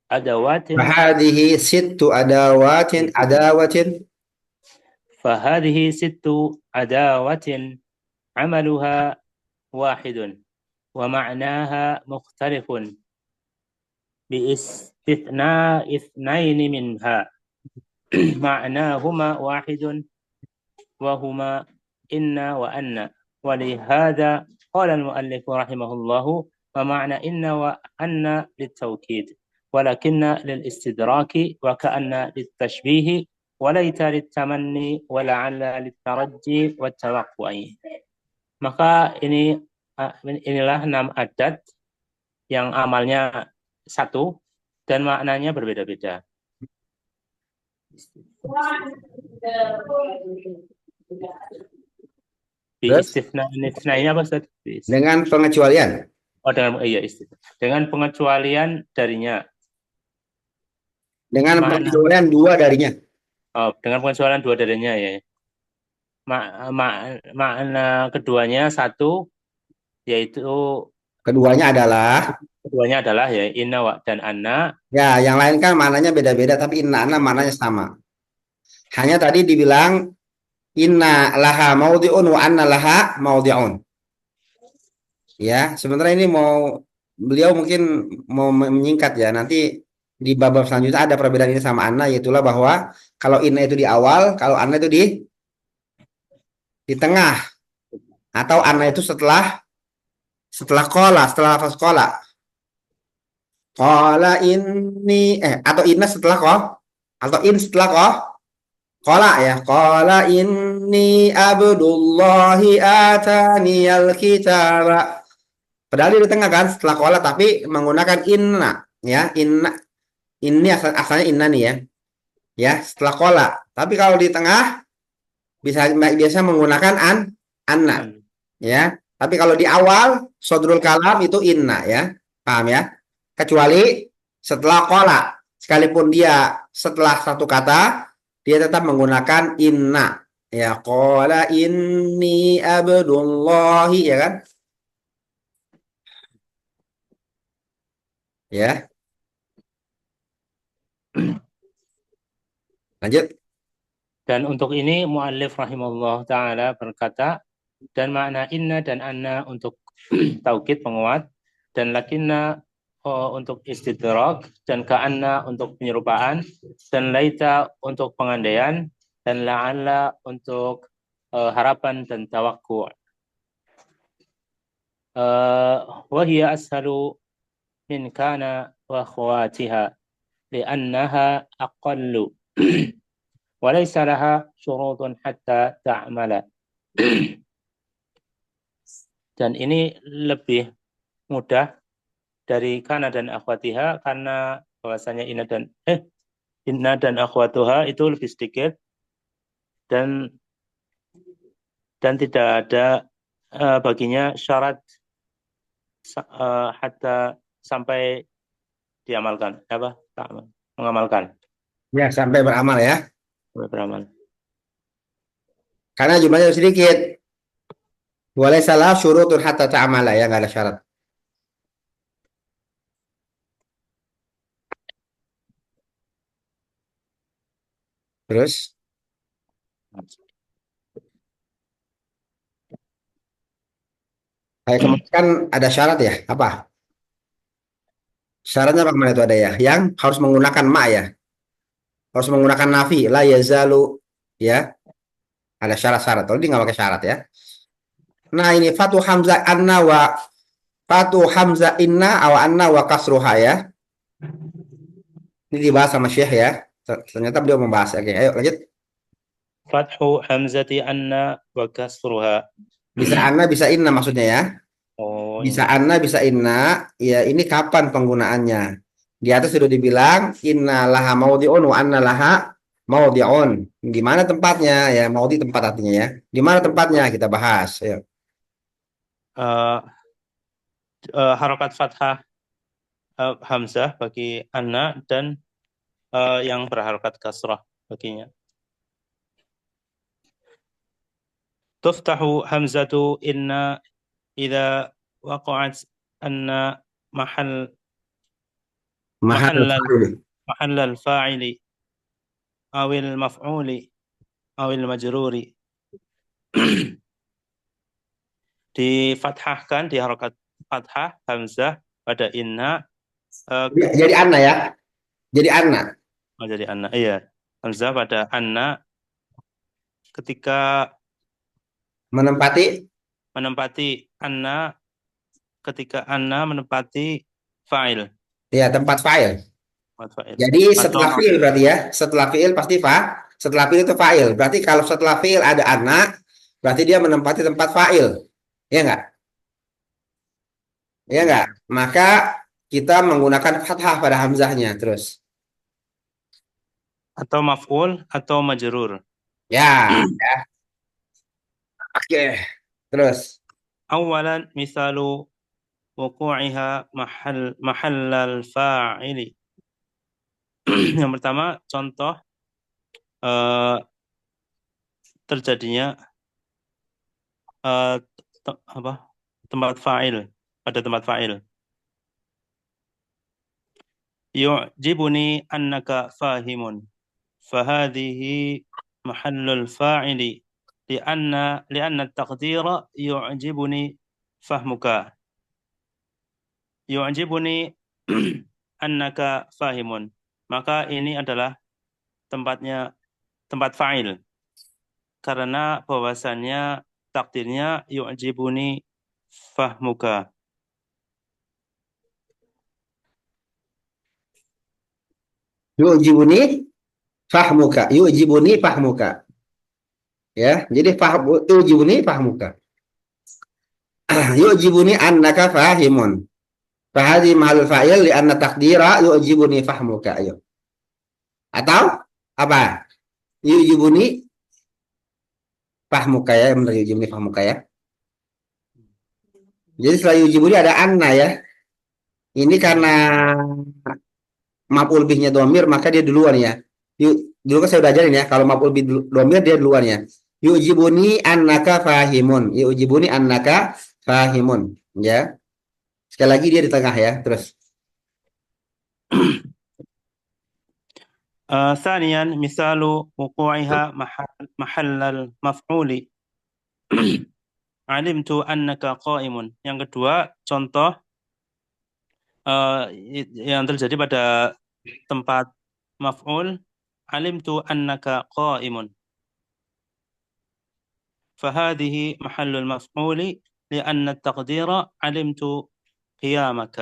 أدوات Fahadihi sittu adawatin فهذه ست أدوات عملها واحد ومعناها مختلف باستثناء اثنين منها معناهما واحد وهما إن وأن ولهذا قال المؤلف رحمه الله ومعنى إن وأن للتوكيد ولكن للاستدراك وكأن للتشبيه وليت للتمني ولعل للترجي والتوقع. Maka inilah 6 adat yang amalnya satu dan maknanya berbeda-beda. Istifna ini apa Ustaz? dengan pengecualian. Oh, dengan pengecualian darinya. Dengan Makna, pengecualian dua darinya. dengan pengecualian dua darinya ya. Makna keduanya satu, yaitu Keduanya adalah ya inna dan anna. ya, yang lain kan maknanya beda-beda, tapi inna maknanya sama. Hanya tadi dibilang inna laha maudhi'un wa anna laha maudhi'un. Ya, sebenarnya ini beliau mungkin mau menyingkat ya. Nanti di bab selanjutnya ada perbedaan ini sama anna, yaitulah bahwa kalau inna itu di awal, kalau anna itu di tengah, atau anna itu setelah lafaz qala. Qala inni atau inna setelah atau in setelah qala ya. Qala inni abdullahi ataniyal kitaba. Padahal di tengah kan setelah qala, tapi menggunakan inna ya. Ini asalnya inna nih ya. Ya, setelah qala. Tapi kalau di tengah biasa menggunakan anna ya. Tapi kalau di awal sodrul kalam itu inna ya. Paham ya? Kecuali setelah qala. sekalipun dia setelah satu kata dia tetap menggunakan inna. Ya, qala inni abdullahi, ya kan? Ya, lanjut. Dan untuk ini muallif rahimahullah taala berkata, dan makna inna dan anna untuk taukid penguat, dan lakinna untuk istidrak, dan ka'anna untuk penyerupaan, dan laita untuk pengandaian, dan la'alla untuk harapan dan tawakku. Wahia ashalu min kana wa akhwatiha li'annaha aqallu walaysa laha syurutun hatta ta'mala. Dan ini lebih mudah dari kana dan akhwatiha karena bahwasanya inna dan akhwatuha itu lebih sedikit dan tidak ada baginya syarat hatta sampai diamalkan mengamalkan Ya, sampai beramal ya. beramal. Karena jumlahnya sedikit. Boleh salah syurutun hatta ta'amala, ya, nggak ada syarat. Terus kayak kemarin kan ada syarat ya, apa? Syaratnya apa kemarin itu ada ya? Yang harus menggunakan ma ya. Harus menggunakan nafi, la yazalu, ya. Ada syarat-syarat. Kalau dia nggak pakai syarat ya. Nah, ini fatu hamzah anna wa fatu hamzah inna aw anna wa kasruha ya. Ini dibahas sama Syekh ya. Ternyata beliau membahas. Oke, ayo lanjut. Fathu hamzati anna wa kasruha. Bisa anna, bisa inna maksudnya ya. Oh, Bisa ini. anna, bisa inna. Ya, ini kapan penggunaannya? Di atas sudah dibilang inna laha maudhi'un wa anna laha maudhi'un. Di mana tempatnya? Ya, maudhi tempat artinya ya. Di mana tempatnya? Kita bahas. Ya. Uh, harokat fathah hamzah bagi anna dan yang berharokat kasrah baginya. Tuftahu hamzatu inna idza waqa'at anna mahal Mahal fa'il. mahallal fa'ili awil maf'uli awil majruri. Difathahkan, di harokat fathah hamzah pada inna. Jadi anna ya. Jadi anna. Jadi anna, iya. Hamzah pada anna ketika menempati anna, ketika anna menempati fa'il. Ya, tempat fa'il. Fa'il. Jadi Atau setelah fi'il berarti ya. Setelah fi'il pasti setelah fi'il itu fa'il. Berarti kalau setelah fi'il ada anna, berarti dia menempati tempat fa'il. Ya enggak? Ya enggak? Maka kita menggunakan fathah pada hamzahnya terus. atau maf'ul atau majrur. Ya, ya. Oke. Terus. Awalan misalu wuku'iha mahallal fa'ili. Yang pertama, contoh terjadinya tempat fa'il, pada tempat fa'il. Yu'jibuni annaka fahimun. Fahadhihi mahallul fa'ili. Lianna taqdira yu'jibuni fahmuka. Yu'jibuni annaka fahimun. Maka ini adalah tempat fa'il. Karena bahwasannya takdirnya yu'jibuni fahmuka. Yu'jibuni fahmuka. Yu'jibuni fahmuka. Ya, jadi yu'jibuni fahmuka. Yu'jibuni annaka fahimun. Fahadi mahal fa'il li anna takdira yu'jibuni fahmuka. Ayo. Atau apa? Yu'jibuni fahmuka ya, benar yu'jibuni fahmuka ya. Jadi setelah yu'jibuni ada anna ya. Ini karena maf'ul bihnya domir, maka dia duluan ya. Dulu kan saya udah ajarin ya, kalau maf'ul bih domir dia duluan ya. Yu'jibuni annaka fahimun. Yu'jibuni annaka fahimun. Ya. Sekali lagi dia di tengah ya. Terus. ثانيا مثال وقوعها محل المفعول علمت أنك قائم. Yang kedua, contoh yang terjadi pada tempat maf'ul alimtu annaka qaimun. فهذه محل المفعول لأن التقدير علمت قيامك.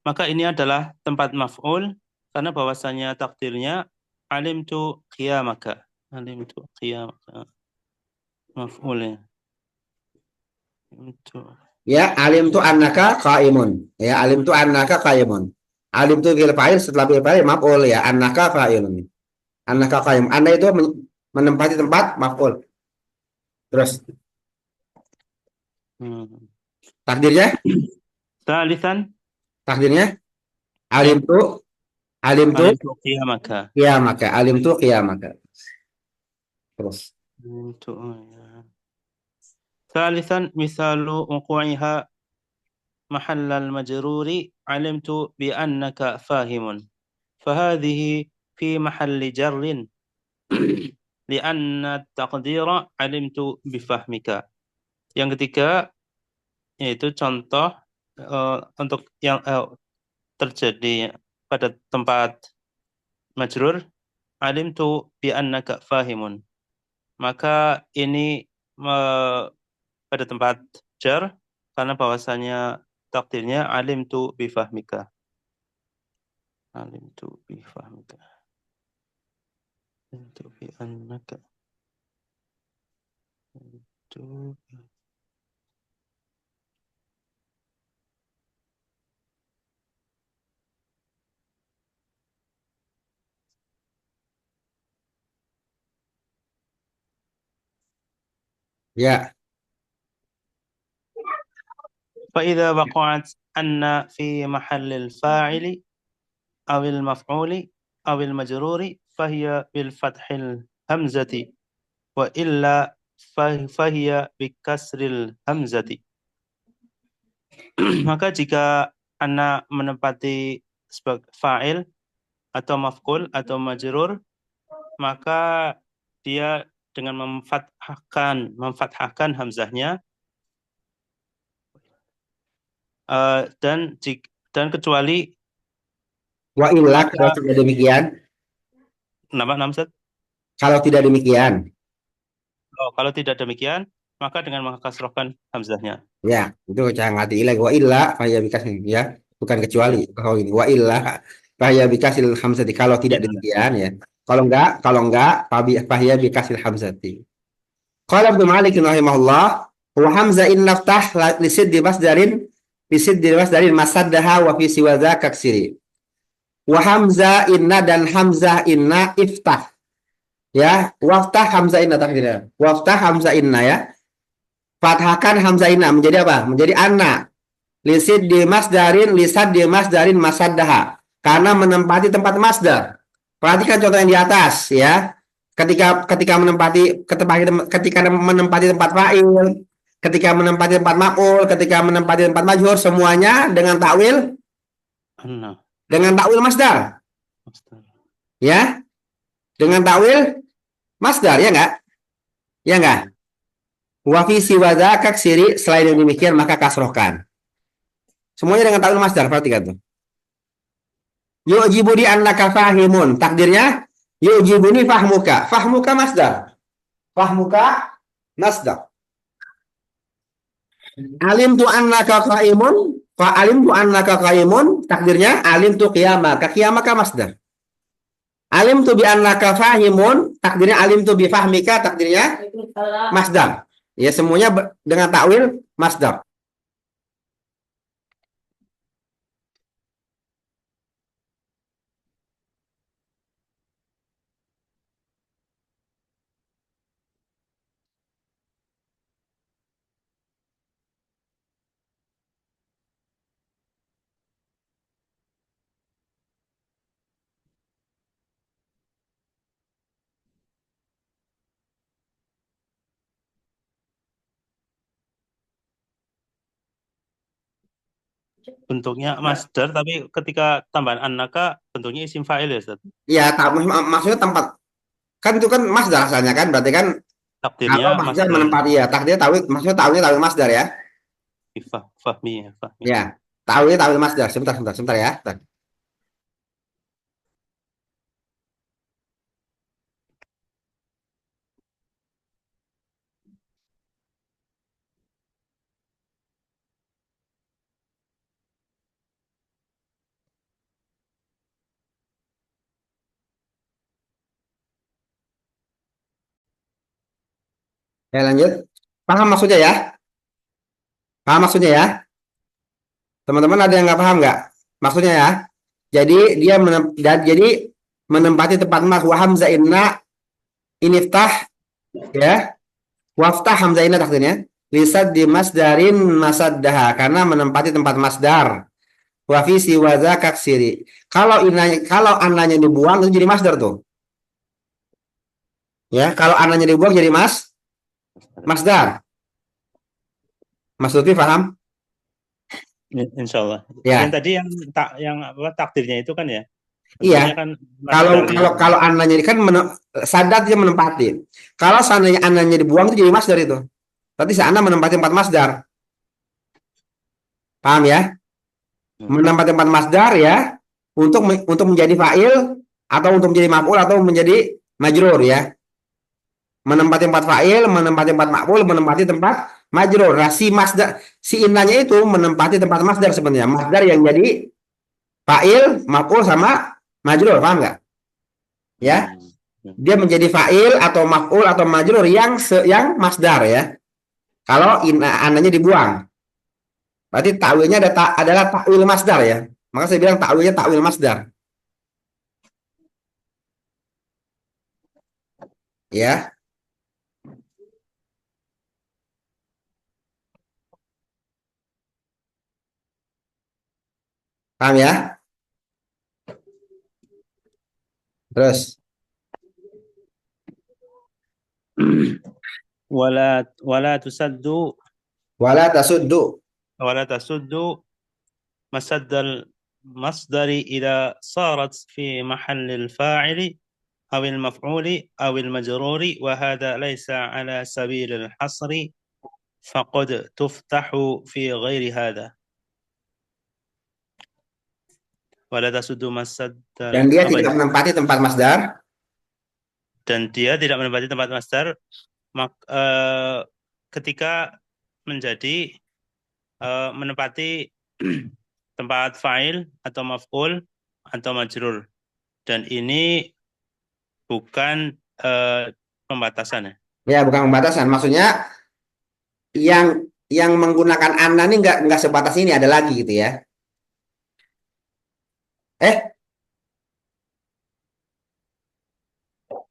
Maka ini adalah tempat maf'ul karena bahwasanya takdirnya alimtu qiyamaka. Alimtu qiyamaka. Maf'ulnya. Ya, alim tu annaka qaimun. Ya, alim tu annaka qaimun. Alim tu fi'il fa'il, setelah fi'il fa'il maf'ul ya, annaka fa'ilun. Annaka qaim. Anda itu menempati tempat maf'ul. Terus takdirnya? ثالثا Takdirnya yang alim tu alimtu qiyamaka. qiyamaka. Alim tu qiyamaka. Terus. Alimtu, ya. ثالثا مثال وقوعها محل المجرور علمت بأنك فاهم. فهذه في محل جر لأن التقدير علمت بفهمك. Yang ketiga yaitu contoh untuk yang terjadi pada tempat majrur alimtu bi annaka fahimun. Maka ini pada tempat jar karena bahwasanya takdirnya alimtu bi fahmika. Alimtu bi fahmika. Alimtu bi annaka. Alimtu. Ya. فإذا وقعت أن في محل الفاعل أو المفعول أو المجرور فهي بالفتح الهمزة وإلا فهي بكسر الهمزة. Maka jika ana menempati sebagai fa'il atau maf'ul atau majrur, maka dia dengan memfathahkan hamzahnya dan kecuali Wa illa maka kalau tidak demikian. nama Namzat. Kalau tidak demikian. Kalau tidak demikian, maka dengan mengkasrohkan hamzahnya. Ya, itu jangan ngerti lagi. Wa illa fahya bikasil ya, bukan kecuali. Ya. Kalau ini wa illa fahya bikasil hamzati kalau tidak Ya. demikian ya. Kalau enggak fahya bikasil hamzati. Qala Ibnu Malik rahimahullah wa hamza in naftah lisiddi masdarin masaddaha wa fi siwa dzaka kaksiri. Wa hamza inna dan hamzah inna iftah. Ya, waftah hamzah inna takdirnya. Waftah hamzah inna ya. Fathahkan hamzah inna menjadi apa? Menjadi anna. Lisad di masdarin masaddaha. Karena menempati tempat masdar. Perhatikan contoh yang di atas ya. Ketika menempati tempat fa'il, ketika menempati tempat maf'ul, ketika menempati tempat majhur, semuanya dengan takwil Anna. masdar. Ya, dengan takwil masdar ya enggak? Ya enggak? Wa fi siwadza kaksiri, selain yang demikian maka kasrohkan. Semuanya dengan takwil masdar, perhatikan tuh. Yu'jibuni annaka fahimun. Takdirnya yu'jibuni fahmuka. Fahmuka masdar. Fahmuka masdar. Alim tu annaka qaimun. Fa alim tu annaka qaimun. Takdirnya alim tu qiyamaka. Qiyamaka masdar. Alim tu bi annaka fahimun. Takdirnya alim tu bi fahmika. Takdirnya masdar. Ya, semuanya dengan takwil masdar. bentuknya masdar, tapi ketika tambahan annaka bentuknya isim fa'il ya, Ustaz. Iya, maksudnya tempat kan itu kan masdar asalnya kan, berarti kan Takdirnya kalau masdar masdar. menempati ya takdir tawil, maksudnya tawilnya tawil masdar ya. Fahmi ya, fahmi. Ya, tawilnya tawil masdar. Sebentar, sebentar, sebentar ya. Bentar. Ya lanjut. Paham maksudnya ya? Paham maksudnya ya? Teman-teman ada yang nggak paham nggak? Maksudnya ya? Jadi dia jadi menempati tempat mas wa hamzah inna iniftah ya. Waftah hamzah inna takdirnya. Lisad di masdarin masaddaha karena menempati tempat masdar. Wa fi siwaza kaksiri. Kalau ananya dibuang itu jadi masdar tuh. Ya, kalau ananya dibuang jadi masdar. Mas Lutfi paham? Insya Allah. Yang Ya, tadi yang apa takdirnya itu kan ya, iya. bentuknya kan Kalau masdarnya. kalau kalau ananya kan sadar dia menempati. Kalau seandainya ananya dibuang itu jadi masdar itu. Berarti si anda menempati tempat masdar. Paham ya? Hmm. Menempati tempat masdar ya untuk menjadi fa'il atau untuk menjadi maf'ul atau menjadi majrur ya. Menempati tempat fa'il, menempati tempat maf'ul, menempati tempat majrur. Nah, si masdar si innanya itu menempati tempat masdar sebenarnya. Masdar yang jadi fa'il, maf'ul sama majrur, paham nggak? Ya. Hmm. Hmm. Dia menjadi fa'il atau maf'ul atau majrur yang masdar ya. Kalau ananya dibuang. Berarti takwilnya adalah takwil masdar ya. Maka saya bilang takwilnya takwil masdar. Ya, paham ya? Terus ولا تسد wala tasuddu. ولا تسد مسد المصدر إذا صارت في محل الفاعل أو المفعول أو المجرور، وهذا ليس على سبيل الحصر، فقد تفتح في غير هذا. ولا تسد مسد Dan dia apa tidak itu? menempati tempat masdar. Dan dia tidak menempati tempat masdar ketika menjadi menempati tempat fa'il atau maf'ul atau majrur, dan ini bukan pembatasan ya. Ya, bukan pembatasan. Maksudnya yang menggunakan anna ini nggak sebatas ini ada lagi gitu ya. Eh,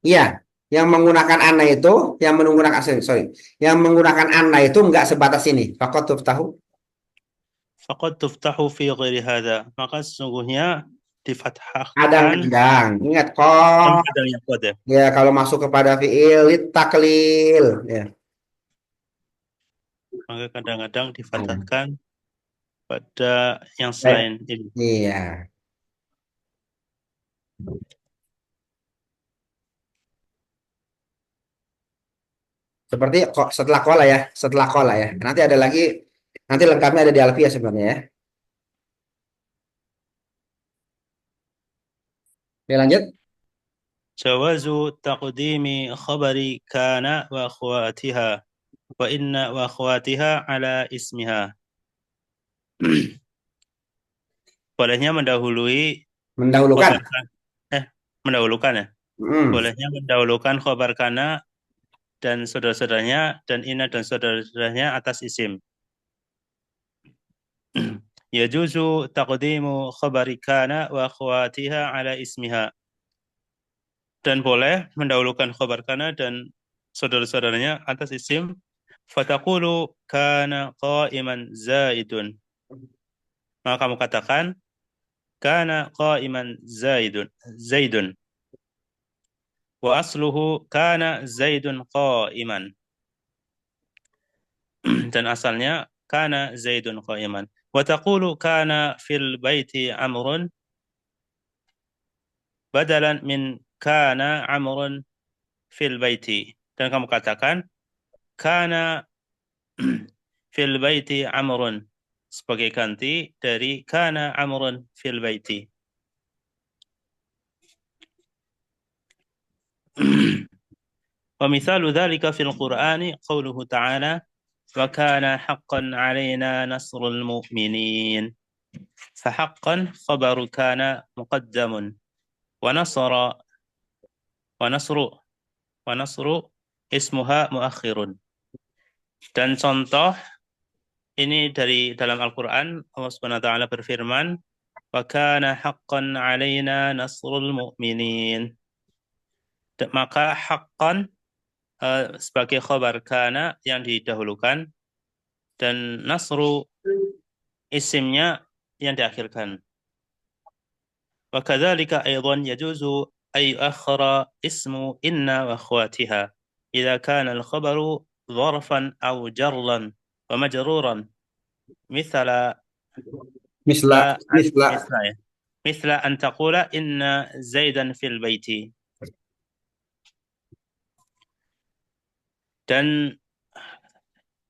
iya, yang menggunakan anna itu, yang menggunakan sorry, yang menggunakan anna itu nggak sebatas ini. Fakot tahu. Faqad tuftahu fi ghairi hadza, maka sesungguhnya difathahkan Kadang-kadang, ingat kok. kadang yang kuat ya. Ya, kalau masuk kepada fiil taklil, ya. Maka kadang-kadang difathahkan pada yang Baik. selain ini. Iya. Seperti kok setelah kola ya. Nanti ada lagi, nanti lengkapnya ada di Alfiah sebenarnya ya. Oke, lanjut. Jawazu taqdimi khabari kana wa akhwatiha wa inna wa akhwatiha ala ismiha. Bolehnya mendahului Mendahulukan. khabar kana, mendahulukan ya. Hmm. Bolehnya mendahulukan khabar kana dan saudara-saudaranya, dan inna dan saudara-saudaranya atas isim. Yajuzu taqdimu khabari kana wa akhwatiha ala ismiha. Dan boleh mendahulukan khabar kana dan saudara-saudaranya atas isim. Fataqulu kana qa'iman zaidun. Maka kamu katakan kana qa'iman zaidun. Wa asluhu kana zaidun qa'iman. Dan asalnya كان زيد قائما. وتقول كان في البيت عمرو بدلا من كان عمرو في البيت. Dan kamu katakan kana fil baiti amrun sebagai ganti dari kana amrun fil baiti. ومثال ذلك في القرآن قوله تعالى وكان حقا علينا نصر المؤمنين. فحقا خبر كان مقدم ونصر ونصر ونصر اسمها مؤخر. Dan contoh ini dari dalam Al-Quran, Allah Subhanahu wa taala berfirman wa kana haqqan 'alaina nasrul mu'minin. Maka haqqan sebagai khabar kana yang didahulukan dan nasru isimnya yang diakhirkan. Wa kadzalika aidan yajuzu ay akhara ismu inna wa akhwatiha idza kana al-khabaru dharfan aw jarran wa majruran مثل مثل أن تقول إن زيدا في البيت. Dan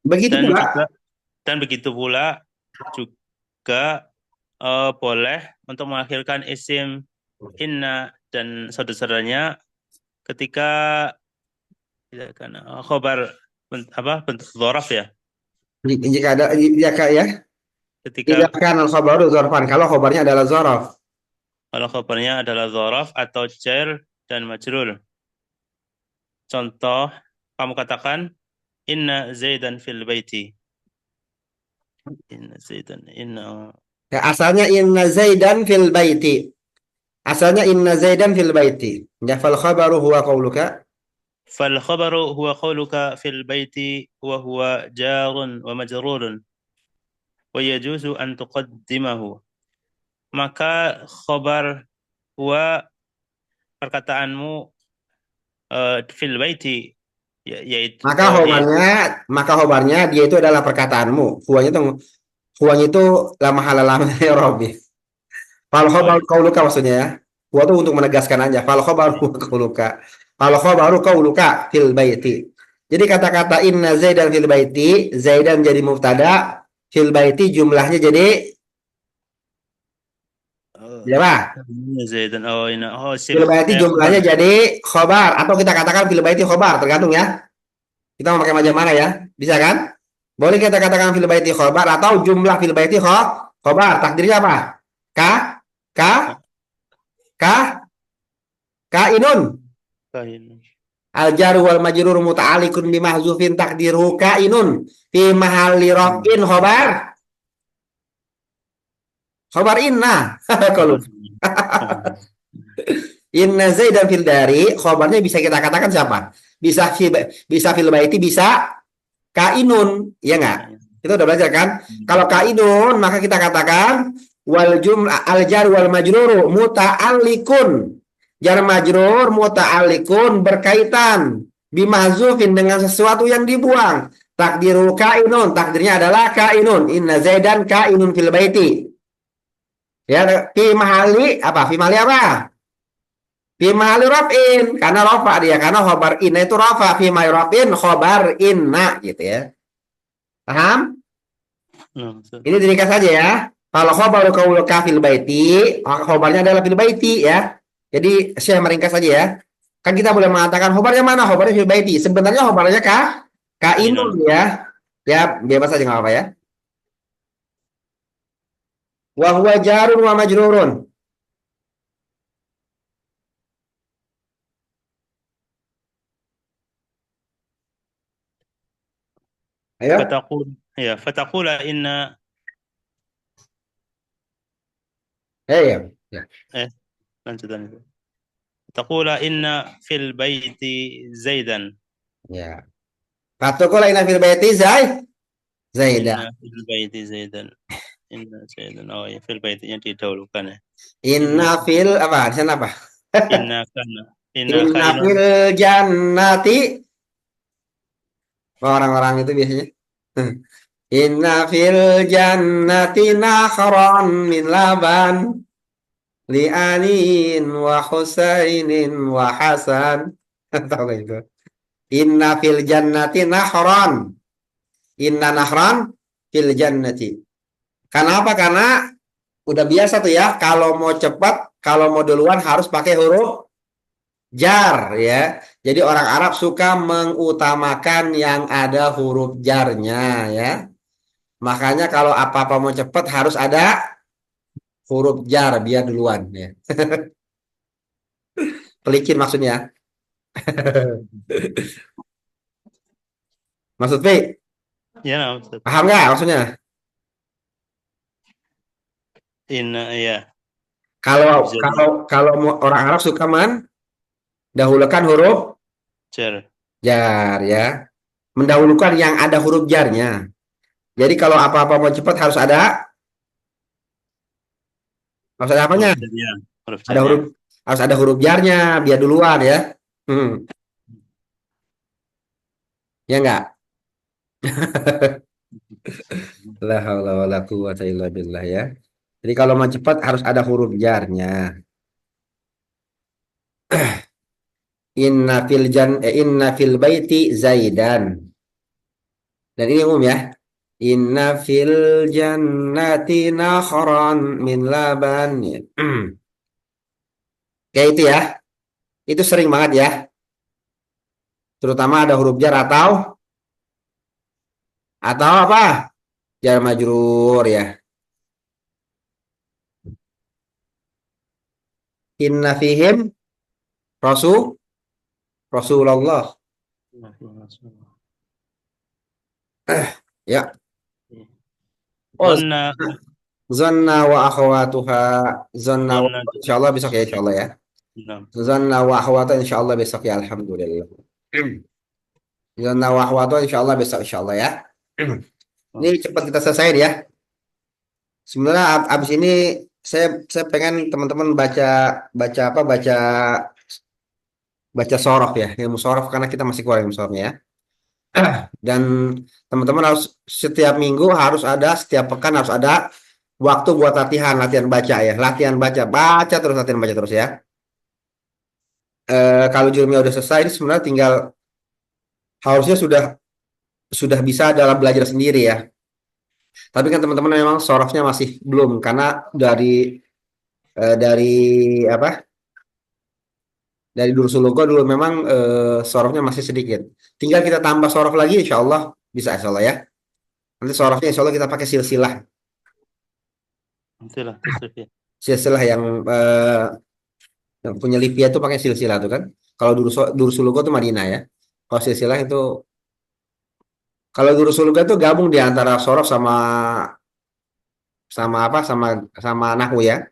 begitu pula juga boleh untuk mengakhirkan isim inna dan saudara-saudaranya ketika khobar bentuk dzaraf ya. Jika ada ketika kan al-khabaru dzarfan, kalau khabarnya adalah dzaraf. Kalau khabarnya adalah dzaraf atau jar dan majrur. Contoh, kamu katakan inna zaidan fil baiti. Inna zaidan Ya, asalnya inna zaidan fil baiti. Asalnya inna zaidan fil baiti. Ya, fal khabaru huwa qauluka. Fal khabaru huwa qauluka fil baiti wa huwa jarun wa majrurun. Wa yajuzu an tuqaddimahu. Maka khabar huwa perkataanmu fil baiti yaitu maka khobarnya dia itu adalah perkataanmu. Huwanya itu la mahala lam ya Rabbi. Fal khabaru qauluka maksudnya ya. Huwa itu untuk menegaskan aja. Fal khabaru qauluka. Fal khabaru qauluka fil baiti. Jadi kata-kata inna zaidan fil baiti, zaidan jadi mubtada, fil baiti jumlahnya jadi apa? Zaidan Fil baiti jumlahnya jadi khobar atau kita katakan fil baiti khobar, tergantung ya. Kita mau pakai macam mana ya? Bisa kan? Boleh kita katakan fil baiti khobar atau jumlah fil baiti khobar. Takdirnya apa? Kainun. Al jaru wal majrur muta'alliqun bi mahzufin takdiru kainun fi mahalli raf'in khobar. Khobar inna. Kalau inna zaidan fil dari khobarnya bisa kita katakan siapa? Bisa fil baiti, bisa kainun, ya enggak? Kita udah belajar kan? Kalau kainun maka kita katakan wal jumlah al jar wal majrur muta'alliqun. Jar majrur muta'alliqun berkaitan bimahzufin dengan sesuatu yang dibuang. Takdiru kainun, takdirnya adalah kainun. Inna zaidan kainun fil baiti. Ya, fi mahali apa? Fi mahali apa? Fi mahali raf'in, karena rafa dia, karena khobar inna itu rafa, fi mahali raf'in khobar inna gitu ya. Paham? Ini diringkas saja ya. Kalau khobaru qauluka fil baiti, khobarnya adalah fil baiti ya. Jadi saya meringkas saja ya. Kan kita boleh mengatakan khobarnya mana? Khobarnya fil baiti. Sebenarnya khobarnya kainun ya. Ya, bebas saja enggak apa-apa ya. Wa huwa jarun wa majrurun. Ayo. Fataqul inna ya. lanjutan itu. Fataqul inna fil baiti zaidan. Ya. Fataqul inna fil baiti zaidan. Inna fil baiti zaidan. Inna zaidan. Oh ya, fil baitinya didahulukan ya. Inna fil apa? Di sana apa? Inna kana. Inna fil jannati. Orang-orang itu biasanya. Inna fil jannati nahran min laban li'anin wa husainin wa hasan. Tahu nggak itu? Inna fil jannati nahran. Inna nahran fil jannati. Kenapa? Karena udah biasa tuh ya. Kalau mau cepat, kalau mau duluan harus pakai huruf jar ya. Jadi orang Arab suka mengutamakan yang ada huruf jarnya ya. Makanya kalau apa-apa mau cepat harus ada huruf jar biar duluan ya. Pelicin maksudnya. Maksud P, Ya, Ustaz. paham nggak maksudnya? Ya. Kalau Bisa kalau orang Arab suka mendahulukan huruf jar. jar ya. Mendahulukan yang ada huruf jarnya. Jadi kalau apa-apa mau cepat harus ada apanya? Huruf jarnya. Huruf Ada jarnya. huruf harus ada huruf jarnya biar duluan ya. Ya enggak? La haula wala quwwata illa billah ya. Jadi kalau mau cepat harus ada huruf jarnya. Inna fil baiti Zaidan. Dan ini umum ya. Inna fil jannati nakhran min laban. Ya. Kayak itu ya. Itu sering banget ya. Terutama ada huruf jar atau apa? Jar majrur ya. Inna fihim Rasulullah. Ya. Oh, Dhanna zanna wa akhwatuha. Zanna wa, dhanna insyaallah besok ya insyaallah ya. Nah, Zanna wa akhwatuha insyaallah besok ya alhamdulillah. Zanna wa akhwatuha insyaallah besok insyaallah ya. Ini cepat kita selesai ya. Sebenarnya abis ini saya pengen teman-teman baca baca apa baca sorof ya, ilmu sorof karena kita masih kurang ilmu sorofnya ya. Dan teman-teman harus setiap minggu harus ada, setiap pekan harus ada waktu buat latihan baca ya, latihan latihan baca terus ya. Kalau jurumnya udah selesai, ini sebenarnya tinggal harusnya sudah bisa dalam belajar sendiri ya. Tapi kan teman-teman memang sorofnya masih belum karena dari apa? Dari Dursulugo dulu memang sorofnya masih sedikit. Tinggal kita tambah sorof lagi, insya Allah bisa insya Allah ya. Nanti sorofnya insya Allah kita pakai silsilah. itulah tasrif ya. Silsilah yang punya Libya itu pakai silsilah tuh kan. Kalau Dursulugo itu Madinah ya. Kalau silsilah itu kalau Dursulugo itu gabung di antara sorof sama sama apa sama nahwu ya.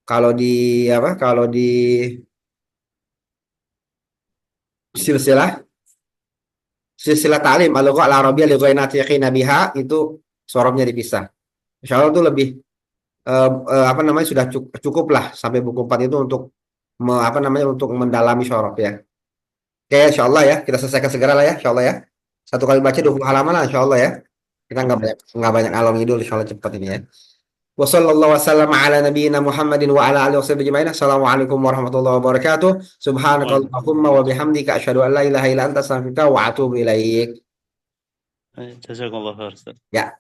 Kalau di apa? Kalau di silsilah silsilah ta'lim al-lughah al-arabiyyah li ghairi natiqina biha itu sorofnya dipisah. Insya Allah itu lebih apa namanya sudah cukup lah sampai buku 4 itu untuk apa namanya untuk mendalami syaraf ya. Oke, insya Allah ya kita selesaikan segera lah ya, insya Allah ya. Satu kali baca 20 halaman lah, insya Allah ya. Kita nggak banyak alon ngidul, insya Allah cepat ini ya. Wassallallahu wasallam ala nabiyyina Muhammadin wa ala alihi wasallam ajma'in. Assalamualaikum warahmatullahi wabarakatuh. Subhanakallahumma wa bihamdika asyhadu an la ilaha illa anta astaghfiruka wa atubu ilaik. Jazakallah khair, Ustaz. Ya.